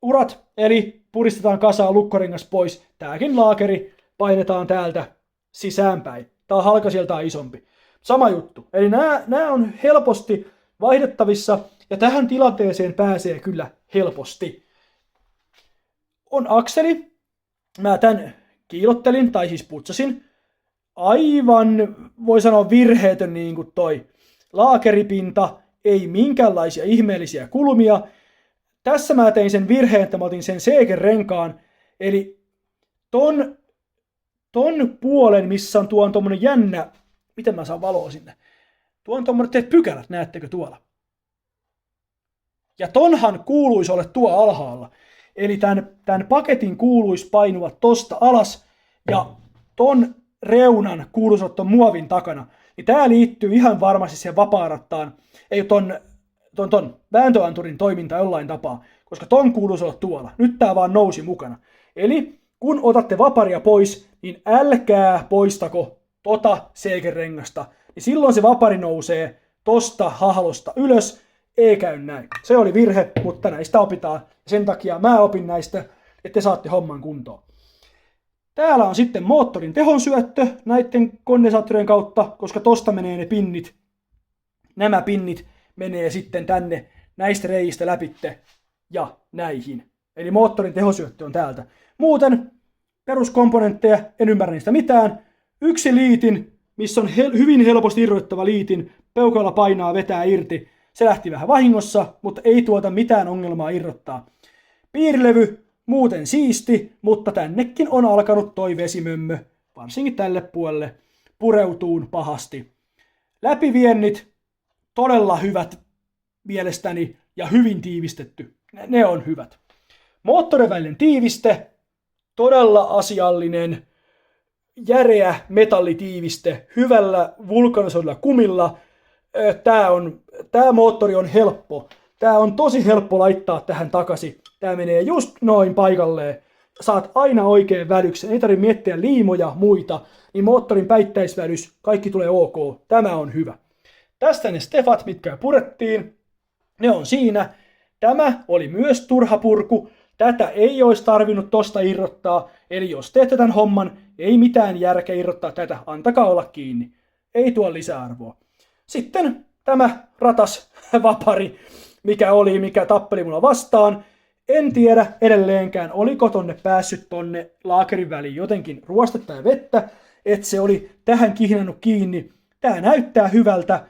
urat, eli puristetaan kasaan lukkorengas pois. Tääkin laakeri painetaan täältä sisäänpäin. Tää on halkaiseltaan isompi. Sama juttu. Eli nämä on helposti vaihdettavissa ja tähän tilanteeseen pääsee kyllä helposti. On akseli. Mä tän kiilottelin, tai siis putsasin. aivan, voi sanoa virheetön niin kuin toi laakeripinta, ei minkäänlaisia ihmeellisiä kulmia. Tässä mä tein sen virheen, että mä otin sen Seeger-renkaan, eli ton puolen, missä on tuon tommonen jännä, miten mä saan valoa sinne? Tuon tommonen teet pykälät, näettekö tuolla? Ja tonhan kuuluisi olla tuo alhaalla. Eli tämän paketin kuuluisi painua tosta alas, ja ton reunan kuuluisi olla ton muovin takana. Niin tää liittyy ihan varmasti siihen vapaarattaan, ei ton vääntöanturin toiminta jollain tapaa, koska ton kuuluisi olla tuolla. Nyt tää vaan nousi mukana. Eli kun otatte vaparia pois, niin älkää poistako Seeger-rengasta. Niin silloin se vapari nousee tosta hahlosta ylös, ei käy näin. Se oli virhe, mutta näistä opitaan. Sen takia mä opin näistä, että te saatte homman kuntoon. Täällä on sitten moottorin tehonsyöttö näiden kondensaattorien kautta, koska tosta menee ne pinnit. Nämä pinnit menee sitten tänne näistä reiistä läpitte ja näihin. Eli moottorin tehosyöttö on täältä. Muuten peruskomponentteja, en ymmärrä niistä mitään. Yksi liitin, missä on hyvin helposti irrotettava liitin, peukalla painaa, vetää irti. Se lähti vähän vahingossa, mutta ei tuota mitään ongelmaa irrottaa. Piirilevy, muuten siisti, mutta tännekin on alkanut toi vesimömmö, varsinkin tälle puolelle, pureutuun pahasti. Läpiviennit, todella hyvät mielestäni ja hyvin tiivistetty. Ne on hyvät. Moottorin välinen tiiviste, todella asiallinen, järeä metallitiiviste, hyvällä vulkanisoidulla kumilla. Tää moottori on helppo. Tää on tosi helppo laittaa tähän takaisin. Tää menee just noin paikalleen. Saat aina oikein välyksen. Ei tarvitse miettiä liimoja muita. Niin moottorin päittäisvälys, kaikki tulee ok. Tämä on hyvä. Tästä ne stefat, mitkä purettiin. Ne on siinä. Tämä oli myös turha purku. Tätä ei olisi tarvinnut tosta irrottaa. Eli jos teette tämän homman, ei mitään järkeä irrottaa tätä. Antakaa olla kiinni. Ei tuo lisäarvoa. Sitten tämä ratas vapari, mikä tappeli mulla vastaan. En tiedä edelleenkään, oliko tonne päässyt tonne laakerin väliin jotenkin ruostetta ja vettä, että se oli tähän kihnannut kiinni. Tää näyttää hyvältä.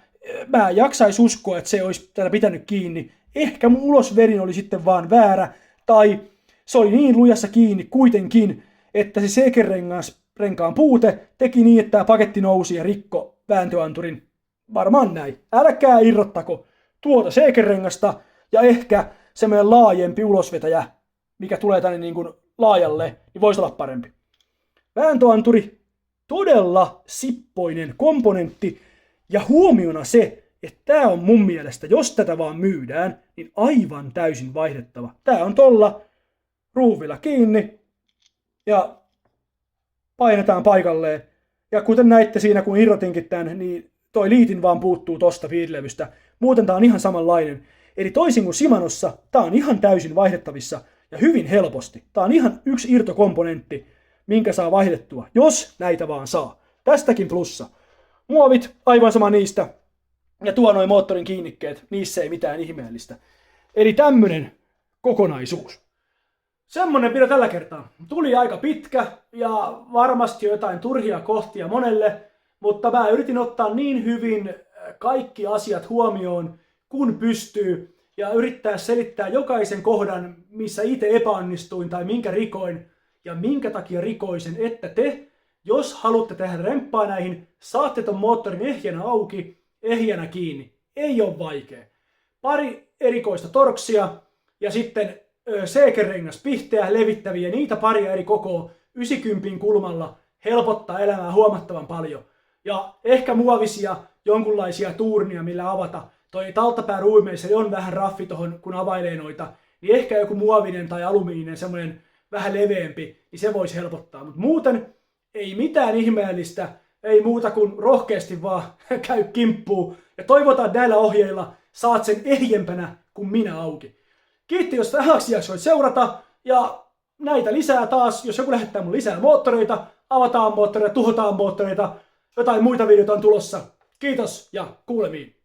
Mä jaksais uskoa, että se olisi täällä pitänyt kiinni. Ehkä mun ulosvedin oli sitten vaan väärä, tai se oli niin lujassa kiinni kuitenkin, että se Seeger-renkaan puute teki niin, että tämä paketti nousi ja rikko vääntöanturin. Varmaan näin. Älkää irrottako tuota Seeger-rengasta ja ehkä semmoinen laajempi ulosvetäjä, mikä tulee tänne niin kuin laajalle, niin voisi olla parempi. Vääntöanturi, todella sippoinen komponentti ja huomiona se, että tämä on mun mielestä, jos tätä vaan myydään, niin aivan täysin vaihdettava. Tämä on tolla ruuvilla kiinni ja painetaan paikalleen. Ja kuten näitte siinä, kun irrotinkin tämän, niin toi liitin vaan puuttuu tosta piirilevystä. Muuten tää on ihan samanlainen. Eli toisin kuin Shimanossa, tää on ihan täysin vaihdettavissa ja hyvin helposti. Tää on ihan yksi irtokomponentti, minkä saa vaihdettua, jos näitä vaan saa. Tästäkin plussa. Muovit, aivan sama niistä. Ja tuo noin moottorin kiinnikkeet, niissä ei mitään ihmeellistä. Eli tämmönen kokonaisuus. Semmonen video tällä kertaa. Tuli aika pitkä ja varmasti jotain turhia kohtia monelle, mutta mä yritin ottaa niin hyvin kaikki asiat huomioon, kun pystyy, ja yrittää selittää jokaisen kohdan, missä itse epäonnistuin tai minkä rikoin ja minkä takia rikoisen, että te, jos haluatte tehdä remppaa näihin, saatte ton moottorin ehjänä auki, ehjänä kiinni. Ei ole vaikea. Pari erikoista torksia ja sitten Seeger-rengas pihteä levittäviä, niitä paria eri kokoa 90 kulmalla helpottaa elämää huomattavan paljon. Ja ehkä muovisia jonkunlaisia tuurnia, millä avata. Toi taltapää ruumeissa on vähän raffi tohon, kun availee noita. Niin ehkä joku muovinen tai alumiininen, semmoinen vähän leveämpi, niin se voisi helpottaa. Mutta muuten ei mitään ihmeellistä, ei muuta kuin rohkeasti vaan käy kimppuun. Ja toivotaan näillä ohjeilla saat sen ehjempänä kuin minä auki. Kiitti, jos tähän jaksoit seurata. Ja näitä lisää taas, jos joku lähettää mun lisää moottoreita, avataan moottoreita, tuhotaan moottoreita, jotain muita videoita on tulossa. Kiitos ja kuulemiin.